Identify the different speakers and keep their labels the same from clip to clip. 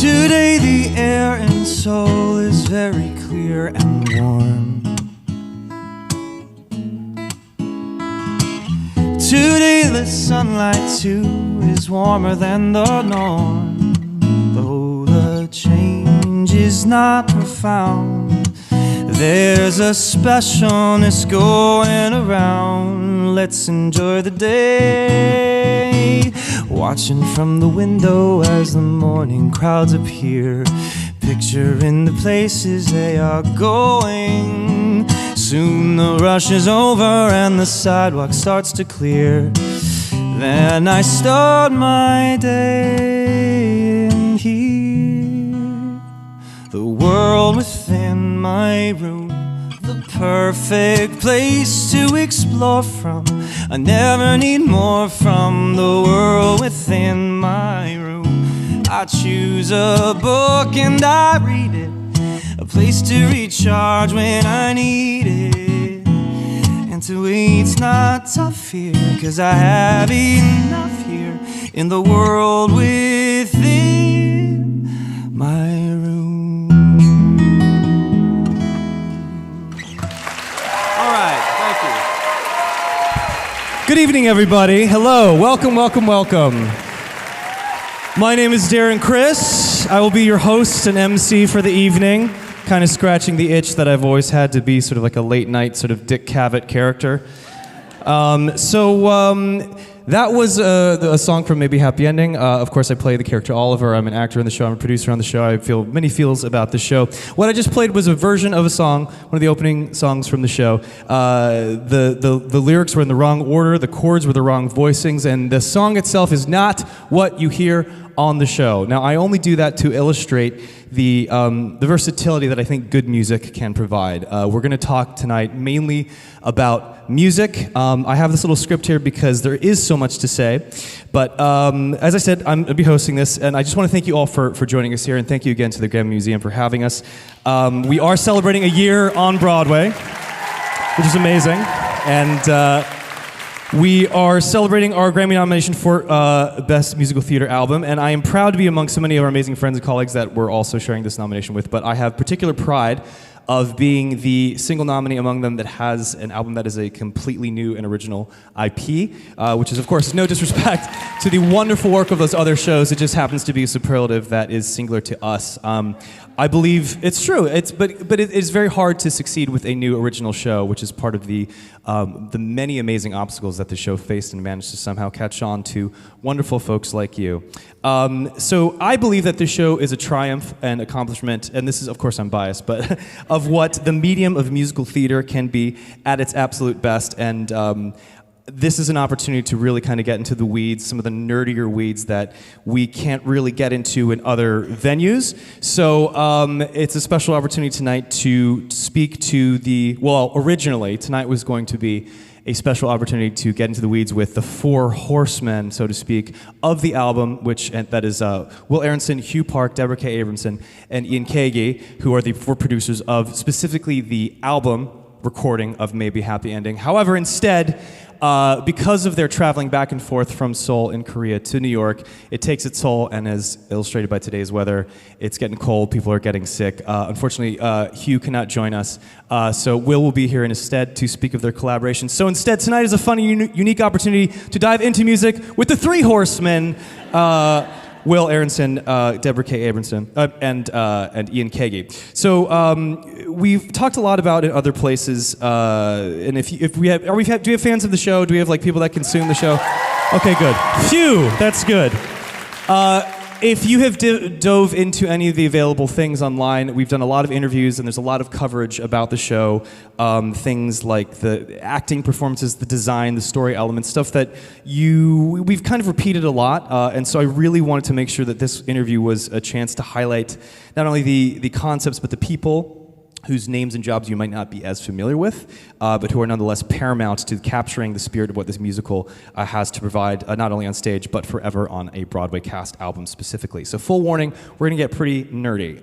Speaker 1: Today the air in Seoul is very clear and warm. Today the sunlight too is warmer than the norm. Though the change is not profound, there's a specialness going around. Let's enjoy the day, watching from the window as the morning crowds appear, picturing the places they are going. Soon the rush is over and the sidewalk starts to clear. Then I start my day in here, the world within my room, the perfect place to explore from. I never need more from the world within my room. I choose a book and I read it, a place to recharge when I need it. And to wait's not tough here, 'cause I have enough here in the world within my room. All right, thank you. Good evening, everybody. Hello, welcome, welcome, welcome. My name is Darren Criss. I will be your host and MC for the evening, kind of scratching the itch that I've always had to be sort of like a late night sort of Dick Cavett character. That was a song from Maybe Happy Ending. Of course, I play the character Oliver. I'm an actor in the show. I'm a producer on the show. I feel many feels about the show. What I just played was a version of a song, one of the opening songs from the show. The lyrics were in the wrong order. The chords were the wrong voicings. And the song itself is not what you hear on the show. Now, I only do that to illustrate the versatility that I think good music can provide. We're going to talk tonight mainly about music. I have this little script here because there is so much to say. But as I said, I'm going to be hosting this, and I just want to thank you all for joining us here, and thank you again to the GRAMMY Museum for having us. We are celebrating a year on Broadway, which is amazing. And we are celebrating our Grammy nomination for Best Musical Theater Album, and I am proud to be among so many of our amazing friends and colleagues that we're also sharing this nomination with, but I have particular pride of being the single nominee among them that has an album that is a completely new and original IP, which is, of course, no disrespect to the wonderful work of those other shows. It just happens to be a superlative that is singular to us. I believe it's true. But it is very hard to succeed with a new original show, which is part of the many amazing obstacles that the show faced and managed to somehow catch on to wonderful folks like you. So I believe that this show is a triumph and accomplishment, and this is, of course, I'm biased, but of what the medium of musical theater can be at its absolute best. And this is an opportunity to really kind of get into the weeds, some of the nerdier weeds that we can't really get into in other venues. So it's a special opportunity tonight to speak to originally, tonight was going to be a special opportunity to get into the weeds with the four horsemen, so to speak, of the album, that is Will Aronson, Hue Park, Deborah K. Abramson, and Ian Kagi, who are the four producers of specifically the album recording of Maybe Happy Ending. However, instead, because of their traveling back and forth from Seoul in Korea to New York, it takes its toll, and as illustrated by today's weather, it's getting cold, people are getting sick. Unfortunately, Hugh cannot join us, so Will be here in his stead to speak of their collaboration. So instead, tonight is a fun and unique opportunity to dive into music with the three horsemen, Will Aronson, Deborah K. Abramson, and Ian Kagi. So we've talked a lot about it other places, and do we have fans of the show? Do we have like people that consume the show? Okay, good. Phew, that's good. If you have dove into any of the available things online, we've done a lot of interviews and there's a lot of coverage about the show. Things like the acting performances, the design, the story elements, stuff that we've kind of repeated a lot. And so I really wanted to make sure that this interview was a chance to highlight not only the concepts, but the people whose names and jobs you might not be as familiar with, but who are nonetheless paramount to capturing the spirit of what this musical has to provide, not only on stage, but forever on a Broadway cast album specifically. So full warning, we're gonna get pretty nerdy.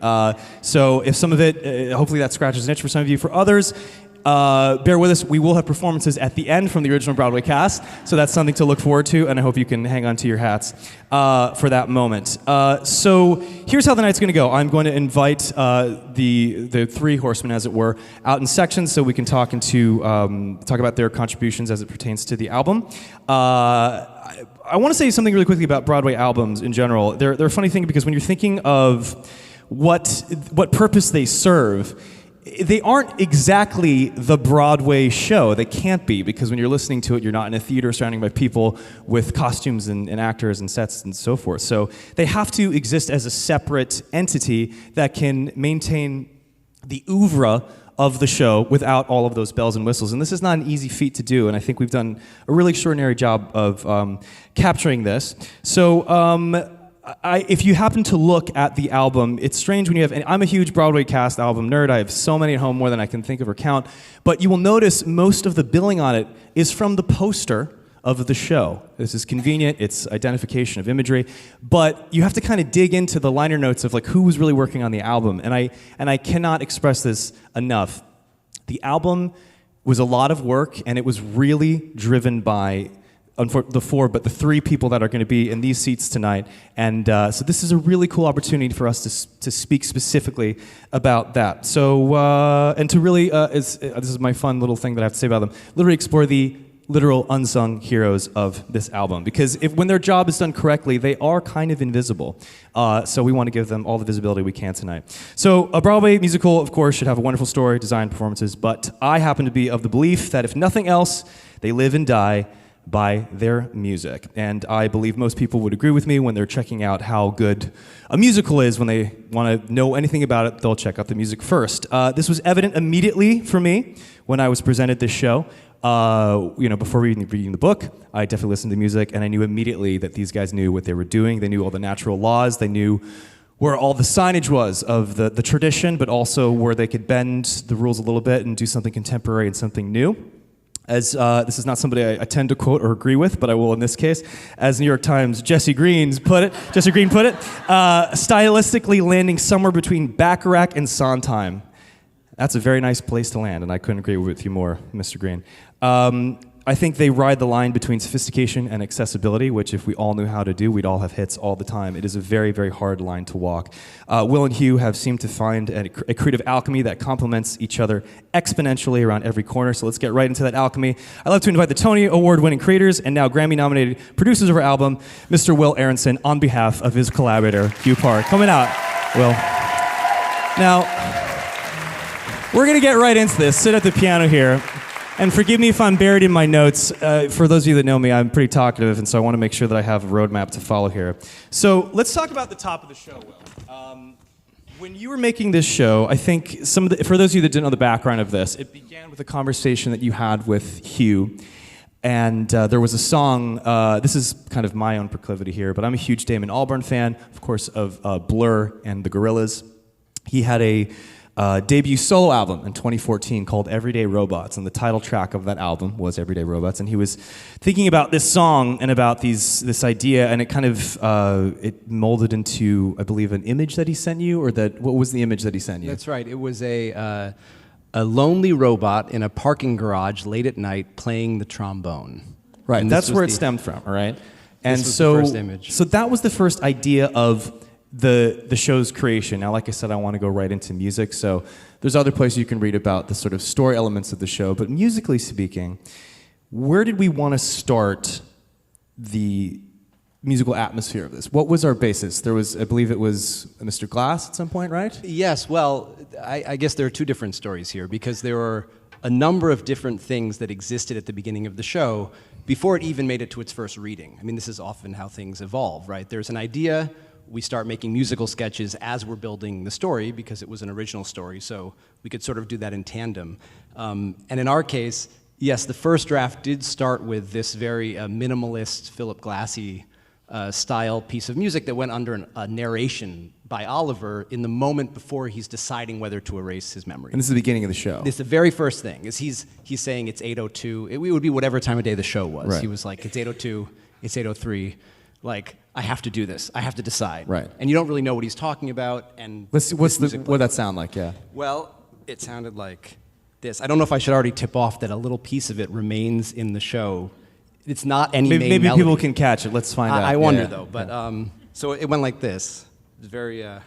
Speaker 1: So if some of it, hopefully that scratches an itch for some of you. For others, Bear with us. We will have performances at the end from the original Broadway cast, so that's something to look forward to, and I hope you can hang on to your hats for that moment. So here's how the night's going to go. I'm going to invite the three horsemen, as it were, out in sections so we can talk about their contributions as it pertains to the album. I want to say something really quickly about Broadway albums in general. They're a funny thing because when you're thinking of what purpose they serve, they aren't exactly the Broadway show. They can't be, because when you're listening to it, you're not in a theater surrounded by people with costumes and actors and sets and so forth. So they have to exist as a separate entity that can maintain the oeuvre of the show without all of those bells and whistles. And this is not an easy feat to do, and I think we've done a really extraordinary job of capturing this. So if you happen to look at the album, it's strange when you have, and I'm a huge Broadway cast album nerd, I have so many at home, more than I can think of or count, but you will notice most of the billing on it is from the poster of the show. This is convenient, it's identification of imagery, but you have to kind of dig into the liner notes of like who was really working on the album, and I cannot express this enough. The album was a lot of work, and it was really driven by the three people that are going to be in these seats tonight, and so this is a really cool opportunity for us to speak specifically about that. So and to really, this is my fun little thing that I have to say about them. Literally explore the literal unsung heroes of this album, because when their job is done correctly, they are kind of invisible. So we want to give them all the visibility we can tonight. So a Broadway musical, of course, should have a wonderful story, design, performances, but I happen to be of the belief that if nothing else, they live and die by their music. And I believe most people would agree with me when they're checking out how good a musical is. When they want to know anything about it, they'll check out the music first. This was evident immediately for me when I was presented this show. Before reading the book, I definitely listened to the music, and I knew immediately that these guys knew what they were doing. They knew all the natural laws. They knew where all the signage was of the tradition, but also where they could bend the rules a little bit and do something contemporary and something new. As this is not somebody I tend to quote or agree with, but I will in this case. As New York Times Jesse Green put it, stylistically landing somewhere between Bacharach and Sondheim. That's a very nice place to land, and I couldn't agree with you more, Mr. Green. I think they ride the line between sophistication and accessibility, which if we all knew how to do, we'd all have hits all the time. It is a very, very hard line to walk. Will and Hue have seemed to find a creative alchemy that complements each other exponentially around every corner, so let's get right into that alchemy. I'd love to invite the Tony Award-winning creators and now Grammy-nominated producers of our album, Mr. Will Aronson, on behalf of his collaborator, Hue Park. Coming out, Will. Now, we're going to get right into this. Sit at the piano here. And forgive me if I'm buried in my notes. For those of you that know me, I'm pretty talkative, and so I want to make sure that I have a roadmap to follow here. So let's talk about the top of the show, Will. When you were making this show, I think for those of you that didn't know the background of this, it began with a conversation that you had with Hue. And there was a song, this is kind of my own proclivity here, but I'm a huge Damon Albarn fan, of course, of Blur and the Gorillaz. He had a debut solo album in 2014 called Everyday Robots, and the title track of that album was Everyday Robots, and he was thinking about this song and about this idea, and it kind of it molded into, I believe, an image that he sent you, or what was the image that he sent you?
Speaker 2: That's right. It was a lonely robot in a parking garage late at night playing the trombone.
Speaker 1: Right, and that's where it stemmed from, all right? And
Speaker 2: this was the first image.
Speaker 1: So that was the first idea of the show's creation. Now, like I said, I want to go right into music, so there's other places you can read about the sort of story elements of the show, but musically speaking, where did we want to start the musical atmosphere of this? What was our basis? There was, I believe it was Mr. Glass at some point, right?
Speaker 2: Yes, well, I guess there are two different stories here, because there were a number of different things that existed at the beginning of the show before it even made it to its first reading. I mean, this is often how things evolve, right? There's an idea, we start making musical sketches as we're building the story, because it was an original story, so we could sort of do that in tandem. And in our case, yes, the first draft did start with this very minimalist, Philip Glassy style piece of music that went under a narration by Oliver in the moment before he's deciding whether to erase his memory.
Speaker 1: And this is the beginning of the show.
Speaker 2: This is the very first thing, is he's saying it's 8:02. It would be whatever time of day the show was.
Speaker 1: Right.
Speaker 2: He was like, it's 8:02, it's 8:03. Like, I have to do this. I have to decide.
Speaker 1: Right.
Speaker 2: And you don't really know what he's talking about. And
Speaker 1: Let's see, what'd that sound like? Yeah.
Speaker 2: Well, it sounded like this. I don't know if I should already tip off that a little piece of it remains in the show. It's not any
Speaker 1: maybe
Speaker 2: main melody.
Speaker 1: people can catch it. Let's find out.
Speaker 2: I wonder though. But so it went like this. It's very. I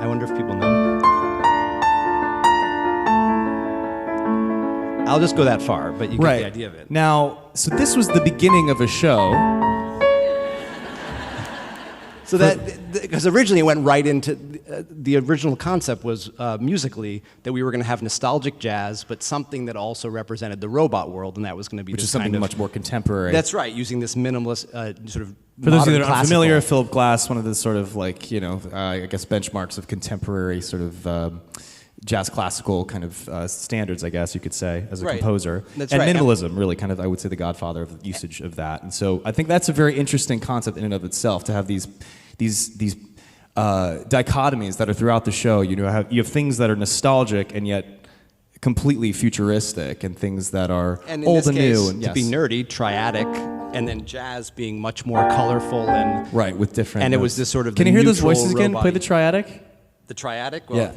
Speaker 2: wonder if people know. I'll just go that far, but you get the idea of it.
Speaker 1: Now, so this was the beginning of a show.
Speaker 2: So that, because originally it went right into, the original concept was musically that we were going to have nostalgic jazz, but something that also represented the robot world, and that was going to be
Speaker 1: Which
Speaker 2: this
Speaker 1: is something
Speaker 2: kind of,
Speaker 1: much more contemporary.
Speaker 2: That's right, using this minimalist sort of
Speaker 1: For those of you
Speaker 2: modern
Speaker 1: that aren't familiar,
Speaker 2: classical.
Speaker 1: Philip Glass, one of the sort of like, I guess benchmarks of contemporary sort of jazz classical kind of standards, I guess you could say, as a
Speaker 2: Right.
Speaker 1: composer.
Speaker 2: That's
Speaker 1: and
Speaker 2: right.
Speaker 1: minimalism, really kind of, I would say, the godfather of the usage of that. And so I think that's a very interesting concept in and of itself, to have these dichotomies that are throughout the show. You have things that are nostalgic and yet completely futuristic, and things that are
Speaker 2: And in
Speaker 1: old
Speaker 2: this
Speaker 1: and
Speaker 2: case,
Speaker 1: new. And
Speaker 2: to be nerdy, triadic, and then jazz being much more colorful and
Speaker 1: right, with different.
Speaker 2: And it
Speaker 1: notes.
Speaker 2: was this sort of
Speaker 1: Can
Speaker 2: the
Speaker 1: you hear those
Speaker 2: neutral
Speaker 1: voices again?
Speaker 2: robot-
Speaker 1: Play the triadic.
Speaker 2: the triadic. Well,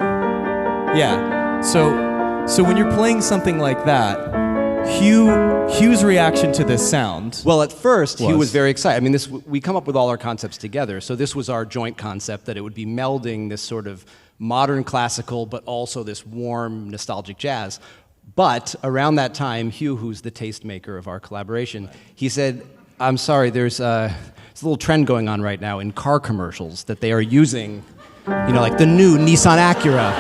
Speaker 1: Yeah. So when you're playing something like that, Hue's reaction to this sound.
Speaker 2: Well, at first, Hue
Speaker 1: Was.
Speaker 2: was very excited. I mean, we come up with all our concepts together, so this was our joint concept, that it would be melding this sort of modern classical, but also this warm, nostalgic jazz. But around that time, Hue, who's the tastemaker of our collaboration, he said, I'm sorry, there's a little trend going on right now in car commercials that they are using, like the new Nissan Acura.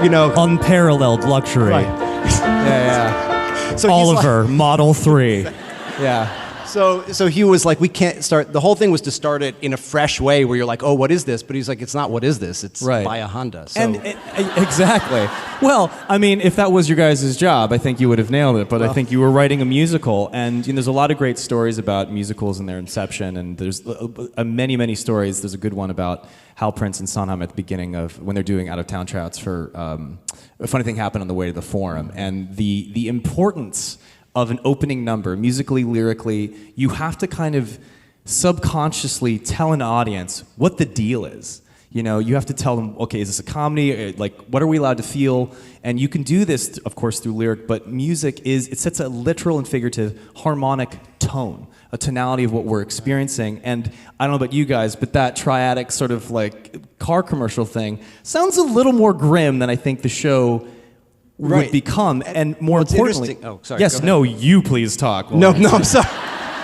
Speaker 1: Unparalleled luxury.
Speaker 2: Right.
Speaker 1: Yeah.
Speaker 2: So he's
Speaker 1: Oliver, Model 3. Yeah.
Speaker 2: So Hugh was like, we can't start. The whole thing was to start it in a fresh way, where you're like, oh, what is this? But he's like, it's not what is this? It's
Speaker 1: Right.
Speaker 2: buy a Honda. So.
Speaker 1: And exactly. Well, I mean, if that was your guys' job, I think you would have nailed it. But I think you were writing a musical, and there's a lot of great stories about musicals and their inception. And there's many, many stories. There's a good one about Hal Prince and Sondheim at the beginning of when they're doing out-of-town tryouts for a funny thing happened on the way to the Forum, and the importance of an opening number, musically, lyrically. You have to kind of subconsciously tell an audience what the deal is. You have to tell them, okay, is this a comedy? Like, what are we allowed to feel? And you can do this, of course, through lyric, but music it sets a literal and figurative harmonic tone, a tonality of what we're experiencing. And I don't know about you guys, but that triadic sort of like car commercial thing sounds a little more grim than I think the show would become. And more importantly,
Speaker 2: oh, sorry.
Speaker 1: yes, no, you please talk.
Speaker 2: No, I'm sorry.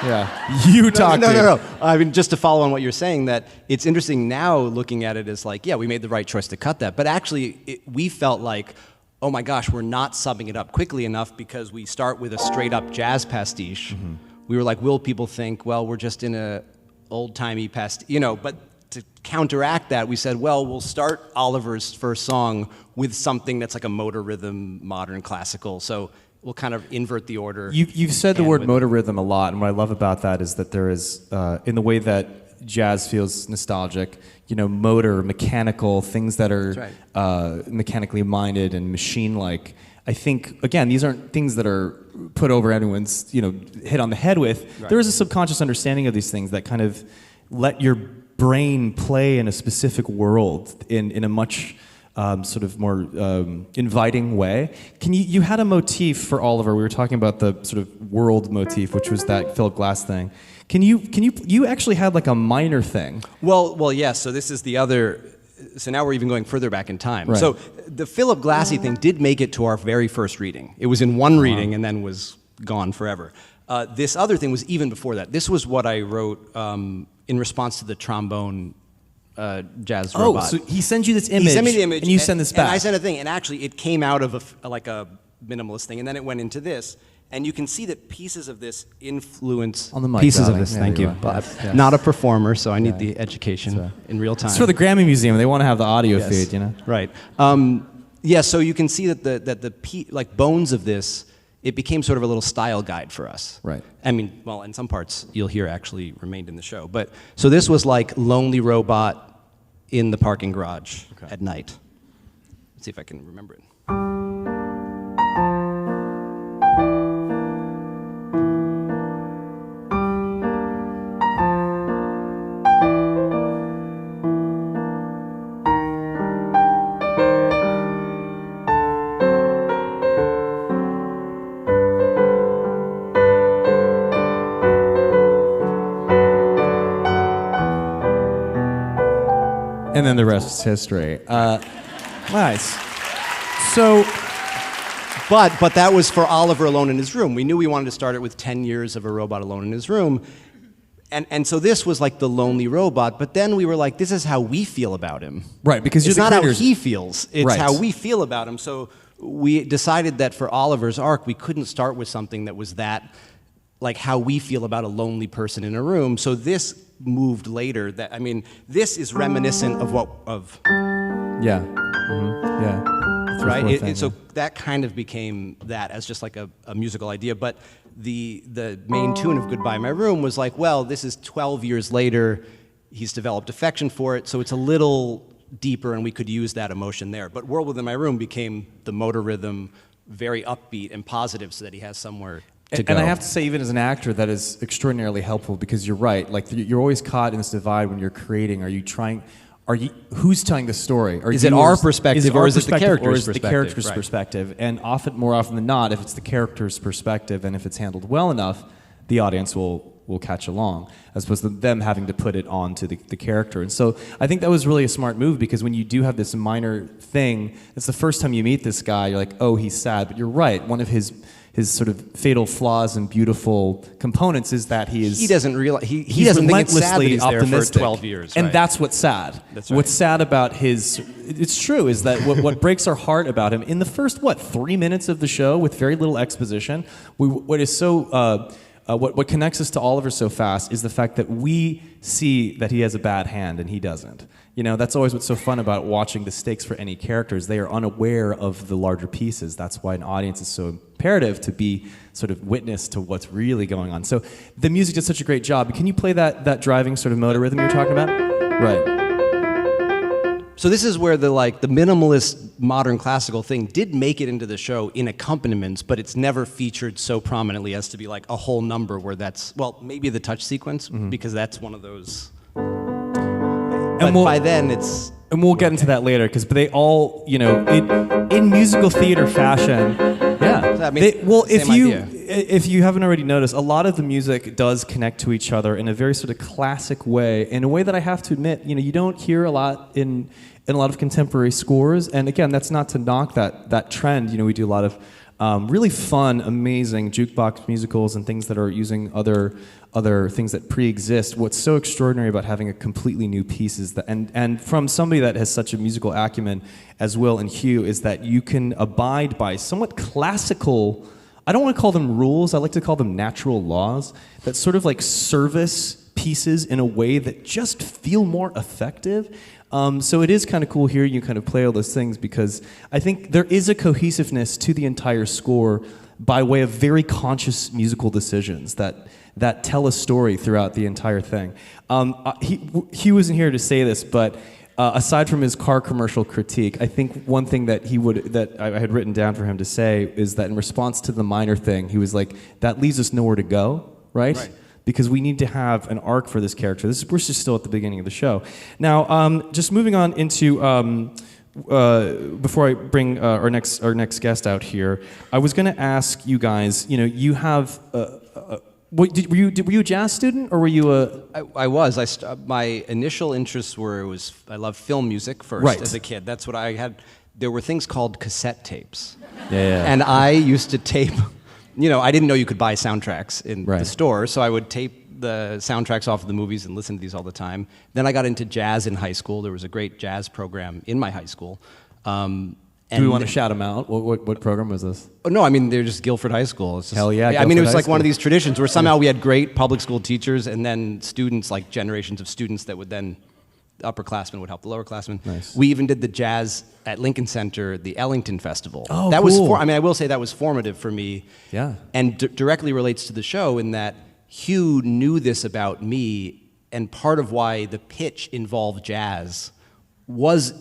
Speaker 1: Yeah, you talk.
Speaker 2: No. I mean, just to follow on what you're saying, that it's interesting now looking at it as like, yeah, we made the right choice to cut that. But actually, we felt like, oh my gosh, we're not subbing it up quickly enough, because we start with a straight up jazz pastiche. Mm-hmm. We were like, will people think, well, we're just in a old-timey pastiche, but to counteract that, we said, well, we'll start Oliver's first song with something that's like a motor rhythm, modern classical. So we'll kind of invert the order.
Speaker 1: You've said the word motor rhythm a lot, and what I love about that is that there is, in the way that jazz feels nostalgic, motor, mechanical, things that are mechanically minded and machine-like. I think, again, these aren't things that are put over anyone's, hit on the head with. Right. There is a subconscious understanding of these things that kind of let your brain play in a specific world in a much sort of more inviting way. You had a motif for Oliver. We were talking about the sort of world motif, which was that Philip Glass thing. You actually had like a minor thing.
Speaker 2: Well, yes. So this is the other. So now we're even going further back in time.
Speaker 1: Right.
Speaker 2: So the Philip Glassy thing did make it to our very first reading. It was in one reading and then was gone forever. This other thing was even before that. This was what I wrote in responst to the trombone jazz robot.
Speaker 1: Oh, so he sends you this image.
Speaker 2: He sent me the image,
Speaker 1: and you send this back.
Speaker 2: And I sent a thing, and actually it came out of a minimalist thing, and then it went into this. And you can see that pieces of this influence
Speaker 1: on the mic,
Speaker 2: pieces
Speaker 1: darling.
Speaker 2: of this.
Speaker 1: Yeah,
Speaker 2: thank you.
Speaker 1: Yes.
Speaker 2: Not a performer, so I need the education in real time.
Speaker 1: It's for the Grammy Museum. They want to have the audio feed,
Speaker 2: Right. So you can see that the bones of this, it became sort of a little style guide for us.
Speaker 1: Right.
Speaker 2: I mean, well, in some parts you'll hear actually remained in the show. But so this was like Lonely Robot in the parking garage at night. Let's see if I can remember it.
Speaker 1: And then the rest is history. Nice. So,
Speaker 2: But that was for Oliver alone in his room. We knew we wanted to start it with 10 years of a robot alone in his room. And so this was like the lonely robot, but then we were like, this is how we feel about him.
Speaker 1: right, because
Speaker 2: It's
Speaker 1: you're the
Speaker 2: not
Speaker 1: creators.
Speaker 2: how he feels, it's
Speaker 1: Right.
Speaker 2: how we feel about him. So we decided that for Oliver's arc, we couldn't start with something that was that, like how we feel about a lonely person in a room. So this moved later. This is reminiscent of
Speaker 1: Yeah. Mm-hmm. Yeah. The
Speaker 2: right?
Speaker 1: fourth thing,
Speaker 2: So that kind of became that as just like a musical idea. But the main tune of Goodbye My Room was like, well, this is 12 years later. He's developed affection for it, so it's a little deeper, and we could use that emotion there. But World Within My Room became the motor rhythm, very upbeat and positive, so that he has somewhere to go.
Speaker 1: And I have to say, even as an actor, that is extraordinarily helpful because you're right. Like you're always caught in this divide when you're creating. Who's telling the story?
Speaker 2: Is it our perspective or is it the character's
Speaker 1: the character's perspective? And more often than not, if it's the character's perspective and if it's handled well enough, the audience will catch along, as opposed to them having to put it on to the character. And so I think that was really a smart move because when you do have this minor thing, it's the first time you meet this guy, you're like, oh, he's sad. But you're right. One of his sort of fatal flaws and beautiful components is that he doesn't
Speaker 2: realize he doesn't think it's sad that he's there for 12 years,
Speaker 1: and
Speaker 2: right?
Speaker 1: that's what's sad.
Speaker 2: That's right.
Speaker 1: What's sad about it's true is that what breaks our heart about him in the first 3 minutes of the show with very little exposition, what connects us to Oliver so fast is the fact that we see that he has a bad hand and he doesn't. You know, that's always what's so fun about watching the stakes for any characters. They are unaware of the larger pieces. That's why an audience is so imperative to be sort of witness to what's really going on. So the music did such a great job. Can you play that driving sort of motor rhythm you were talking about? Right.
Speaker 2: So this is where the minimalist modern classical thing did make it into the show in accompaniments, but it's never featured so prominently as to be like a whole number where that's, well, maybe the touch sequence, because that's one of those. But by then it's...
Speaker 1: And we'll get into that later, because they all, you know, in musical theater fashion, yeah.
Speaker 2: I mean,
Speaker 1: if you haven't already noticed, a lot of the music does connect to each other in a very sort of classic way, in a way that I have to admit, you know, you don't hear a lot in a lot of contemporary scores. And again, that's not to knock that trend. You know, we do a lot of really fun, amazing jukebox musicals and things that are using other things that pre-exist. What's so extraordinary about having a completely new piece is that, and from somebody that has such a musical acumen as Will and Hue, is that you can abide by somewhat classical, I don't want to call them rules, I like to call them natural laws, that sort of like service pieces in a way that just feel more effective. So it is kind of cool here you kind of play all those things, because I think there is a cohesiveness to the entire score by way of very conscious musical decisions that tell a story throughout the entire thing. He wasn't here to say this, but aside from his car commercial critique, I think one thing that I had written down for him to say is that in response to the minor thing, he was like, that leaves us nowhere to go, right? Because we need to have an arc for this character. We're just still at the beginning of the show. Now, just moving on into, before I bring our next guest out here, I was going to ask you guys, you know, you have, were you a jazz student, or were you a...
Speaker 2: I was. My initial interests were, I loved film music first as a kid. That's what I had. There were things called cassette tapes.
Speaker 1: Yeah.
Speaker 2: And I used to tape... You know, I didn't know you could buy soundtracks in the store, so I would tape the soundtracks off of the movies and listen to these all the time. Then I got into jazz in high school. There was a great jazz program in my high school.
Speaker 1: Do we want to shout them out? What program was this?
Speaker 2: Oh, no, I mean, they're just Guilford High School. It's just,
Speaker 1: Hell yeah.
Speaker 2: I mean, it was like one of these traditions where somehow we had great public school teachers, and then students, like generations of students that would then... The upperclassmen would help the lowerclassmen.
Speaker 1: Nice.
Speaker 2: We even did the jazz at Lincoln Center, the Ellington Festival.
Speaker 1: Oh,
Speaker 2: that
Speaker 1: cool.
Speaker 2: was I will say that was formative for me.
Speaker 1: Yeah.
Speaker 2: And directly relates to the show in that Hugh knew this about me, and part of why the pitch involved jazz was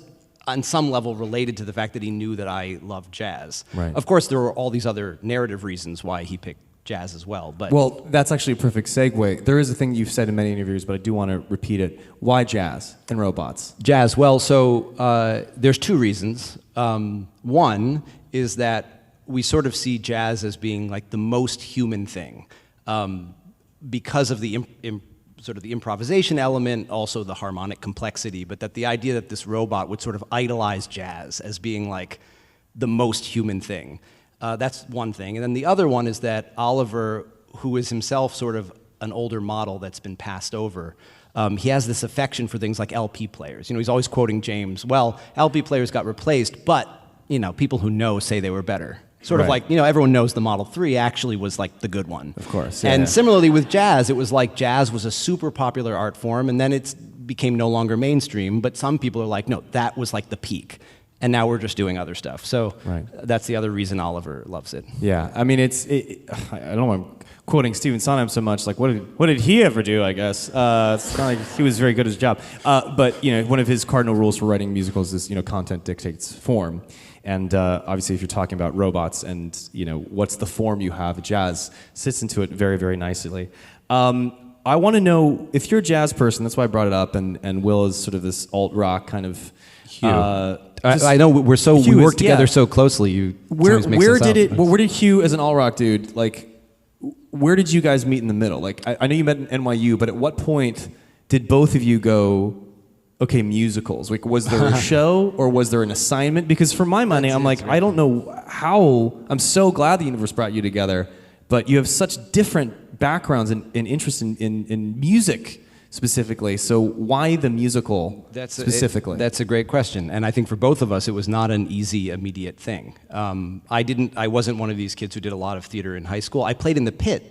Speaker 2: on some level related to the fact that he knew that I loved jazz.
Speaker 1: Right.
Speaker 2: Of course, there were all these other narrative reasons why he picked jazz as well. But
Speaker 1: well, that's actually a perfect segue. There is a thing you've said in many interviews, but I do want to repeat it. Why jazz and robots?
Speaker 2: Jazz, well, so there's two reasons. One is that we sort of see jazz as being like the most human thing because of the sort of the improvisation element, also the harmonic complexity, but that the idea that this robot would sort of idolize jazz as being like the most human thing. That's one thing. And then the other one is that Oliver, who is himself sort of an older model that's been passed over, he has this affection for things like LP players. You know, he's always quoting James, well, LP players got replaced, but, you know, people who know say they were better. Sort of like, you know, everyone knows the Model 3 actually was like the good one.
Speaker 1: Of course.
Speaker 2: And similarly with jazz, it was like jazz was a super popular art form, and then it became no longer mainstream, but some people are like, no, that was like the peak. And now we're just doing other stuff. So that's the other reason Oliver loves it.
Speaker 1: Yeah, I mean, I don't want quoting Stephen Sondheim so much. Like, what did he ever do? I guess it's not like he was very good at his job. But you know, one of his cardinal rules for writing musicals is, you know, content dictates form. And obviously, if you're talking about robots and, you know, what's the form you have, jazz sits into it very, very nicely. I want to know, if you're a jazz person, that's why I brought it up, and Will is sort of this alt-rock kind of...
Speaker 2: I know we work together so closely.
Speaker 1: Where did Hue, as an alt-rock dude, like, where did you guys meet in the middle? Like, I know you met in NYU, but at what point did both of you go... Okay, musicals. Like, was there a show or was there an assignment? Because for my money, I'm like, I don't know how. I'm so glad the universe brought you together, but you have such different backgrounds and interests in music specifically. So why the musical specifically?
Speaker 2: That's a great question, and I think for both of us, it was not an easy, immediate thing. I wasn't one of these kids who did a lot of theater in high school. I played in the pit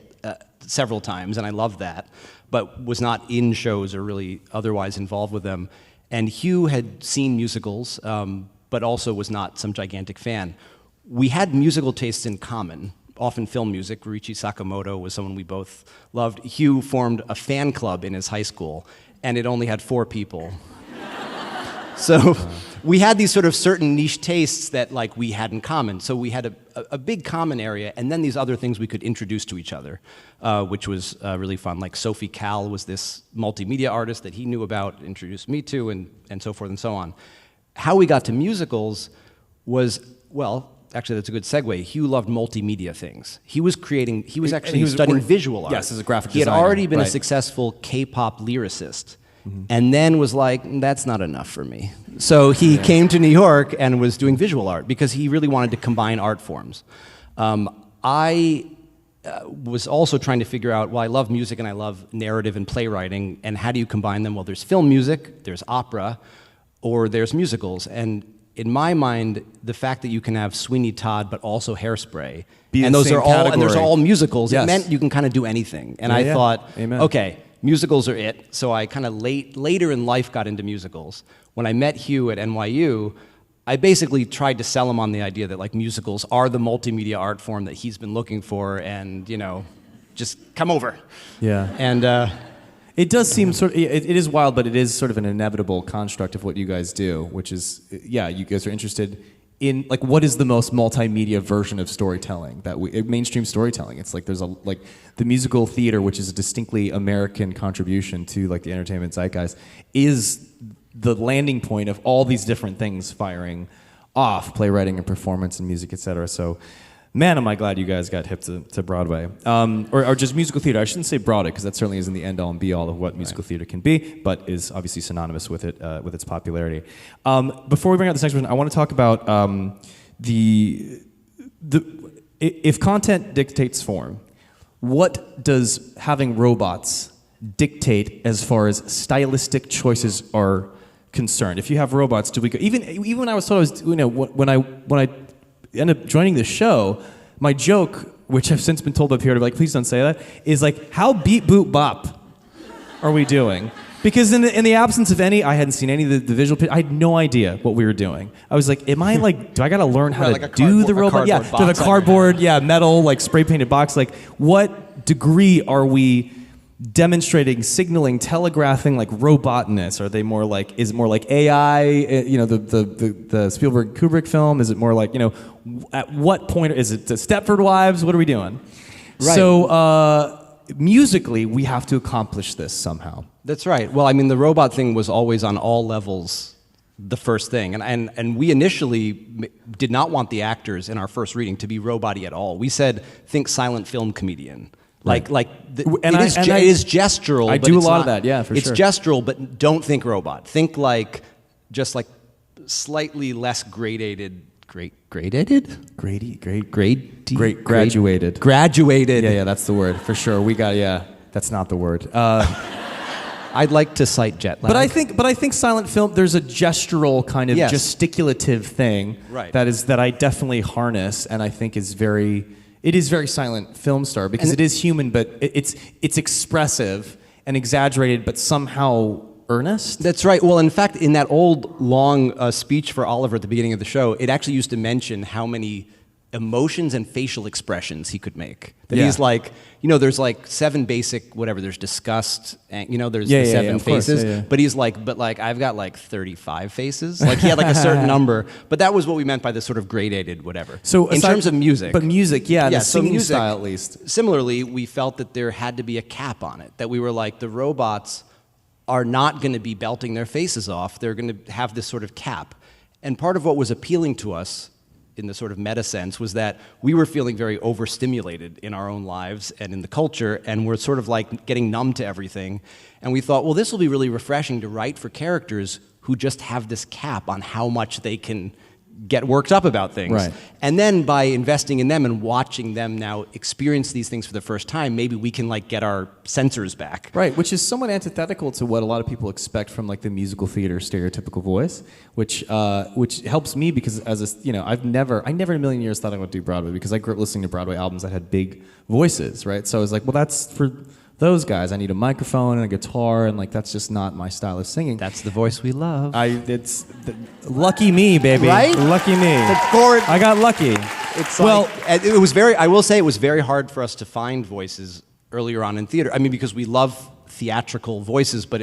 Speaker 2: several times, and I loved that, but was not in shows or really otherwise involved with them. And Hugh had seen musicals, but also was not some gigantic fan. We had musical tastes in common, often film music. Ryuichi Sakamoto was someone we both loved. Hugh formed a fan club in his high school, and it only had 4 people. So we had these sort of certain niche tastes that like we had in common. So we had a big common area, and then these other things we could introduce to each other, which was really fun. Like Sophie Cal was this multimedia artist that he knew about, introduced me to, and so forth and so on. How we got to musicals was, well, actually that's a good segue. Hugh loved multimedia things. He was actually studying visual art.
Speaker 1: Yes, as a graphic
Speaker 2: designer.
Speaker 1: He
Speaker 2: had already been a successful K-pop lyricist. And then was like, that's not enough for me. So he came to New York and was doing visual art because he really wanted to combine art forms. I was also trying to figure out, well, I love music and I love narrative and playwriting, and how do you combine them? Well, there's film music, there's opera, or there's musicals. And in my mind, the fact that you can have Sweeney Todd but also Hairspray, and those are all musicals, it meant you can kind of do anything. And I thought, okay, musicals are it. So I kind of later in life got into musicals. When I met Hugh at NYU, I basically tried to sell him on the idea that like musicals are the multimedia art form that he's been looking for, and you know, just come over.
Speaker 1: Yeah.
Speaker 2: And
Speaker 1: it does seem sort of, it is wild, but it is sort of an inevitable construct of what you guys do, which is, yeah, you guys are interested in like what is the most multimedia version of storytelling mainstream storytelling. It's like there's like the musical theater, which is a distinctly American contribution to like the entertainment zeitgeist, is the landing point of all these different things firing off: playwriting and performance and music, etc. So, man, am I glad you guys got hip to Broadway, or just musical theater. I shouldn't say Broadway because that certainly isn't the end all and be all of what musical theater can be, but is obviously synonymous with it, with its popularity. Before we bring out this next one, I want to talk about if content dictates form, what does having robots dictate as far as stylistic choices are concerned? If you have robots, do we go even when I was told I was, you know, when I ended up joining the show, my joke, which I've since been told up here to be like, please don't say that, is like, how beep boop bop are we doing? Because in the absence of any, I hadn't seen any of the visual. I had no idea what we were doing. I was like, am I like, do I got to learn how to do the robot? Yeah, to the cardboard, metal, like spray painted box. Like, what degree are we demonstrating, signaling, telegraphing like robotness? Are they more like, is it more like AI, you know, the Spielberg Kubrick film? Is it more like, you know, at what point, is it the Stepford Wives? What are we doing? Right. So musically, we have to accomplish this somehow.
Speaker 2: That's right. Well, I mean, the robot thing was always on all levels the first thing. And we initially did not want the actors in our first reading to be robot-y at all. We said, think silent film comedian. Like,
Speaker 1: And
Speaker 2: it is gestural.
Speaker 1: I
Speaker 2: but
Speaker 1: do a
Speaker 2: it's
Speaker 1: lot
Speaker 2: not-
Speaker 1: of that, yeah, for
Speaker 2: it's
Speaker 1: sure.
Speaker 2: It's gestural, but don't think robot. Think just like slightly less gradated. Graduated? Graduated.
Speaker 1: Yeah, that's the word for sure. That's not the word.
Speaker 2: I'd like to cite jet lag.
Speaker 1: But I think silent film. There's a gestural kind of
Speaker 2: Yes.
Speaker 1: gesticulative thing
Speaker 2: Right.
Speaker 1: that I definitely harness, and I think is very silent film star because it is human, but it's expressive and exaggerated, but somehow earnest.
Speaker 2: That's right. Well, in fact, in that old long speech for Oliver at the beginning of the show, it actually used to mention how many emotions and facial expressions he could make. That
Speaker 1: Yeah.
Speaker 2: he's like, there's like 7 basic, whatever, there's disgust, and, there's
Speaker 1: Yeah,
Speaker 2: the
Speaker 1: yeah,
Speaker 2: 7
Speaker 1: of course,
Speaker 2: faces,
Speaker 1: yeah, yeah.
Speaker 2: but he's like, I've got like 35 faces. Like he had like a certain number, but that was what we meant by this sort of gradated whatever.
Speaker 1: So
Speaker 2: in terms of music.
Speaker 1: but music, yeah, the
Speaker 2: so
Speaker 1: singing
Speaker 2: music,
Speaker 1: style at least.
Speaker 2: Similarly, we felt that there had to be a cap on it, that we were like, the robots are not going to be belting their faces off. They're going to have this sort of cap. And part of what was appealing to us in the sort of meta sense was that we were feeling very overstimulated in our own lives and in the culture, and we're sort of like getting numb to everything. And we thought, well, this will be really refreshing to write for characters who just have this cap on how much they can get worked up about things.
Speaker 1: Right.
Speaker 2: And then by investing in them and watching them now experience these things for the first time, maybe we can like get our sensors back.
Speaker 1: Right, which is somewhat antithetical to what a lot of people expect from like the musical theater stereotypical voice, which helps me because I never in a million years thought I would do Broadway because I grew up listening to Broadway albums that had big voices, right? So I was like, well, that's for those guys. I need a microphone and a guitar, and like that's just not my style of singing.
Speaker 2: That's the voice we love.
Speaker 1: Lucky me, baby.
Speaker 2: Right?
Speaker 1: Lucky me.
Speaker 2: Forward.
Speaker 1: I got lucky.
Speaker 2: It's it was very. I will say it was very hard for us to find voices earlier on in theater. I mean, because we love theatrical voices, but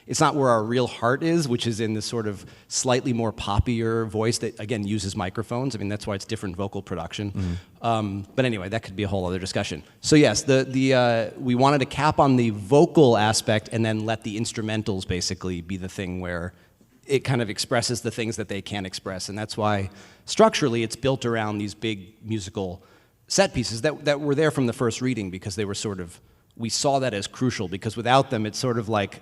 Speaker 2: it's not where our real heart is, which is in this sort of slightly more poppier voice that again uses microphones. I mean, that's why it's different vocal production.
Speaker 1: Mm-hmm.
Speaker 2: But anyway, that could be a whole other discussion. So yes, we wanted to cap on the vocal aspect and then let the instrumentals basically be the thing where it kind of expresses the things that they can't express. And that's why structurally it's built around these big musical set pieces that were there from the first reading because they were we saw that as crucial because without them it's sort of like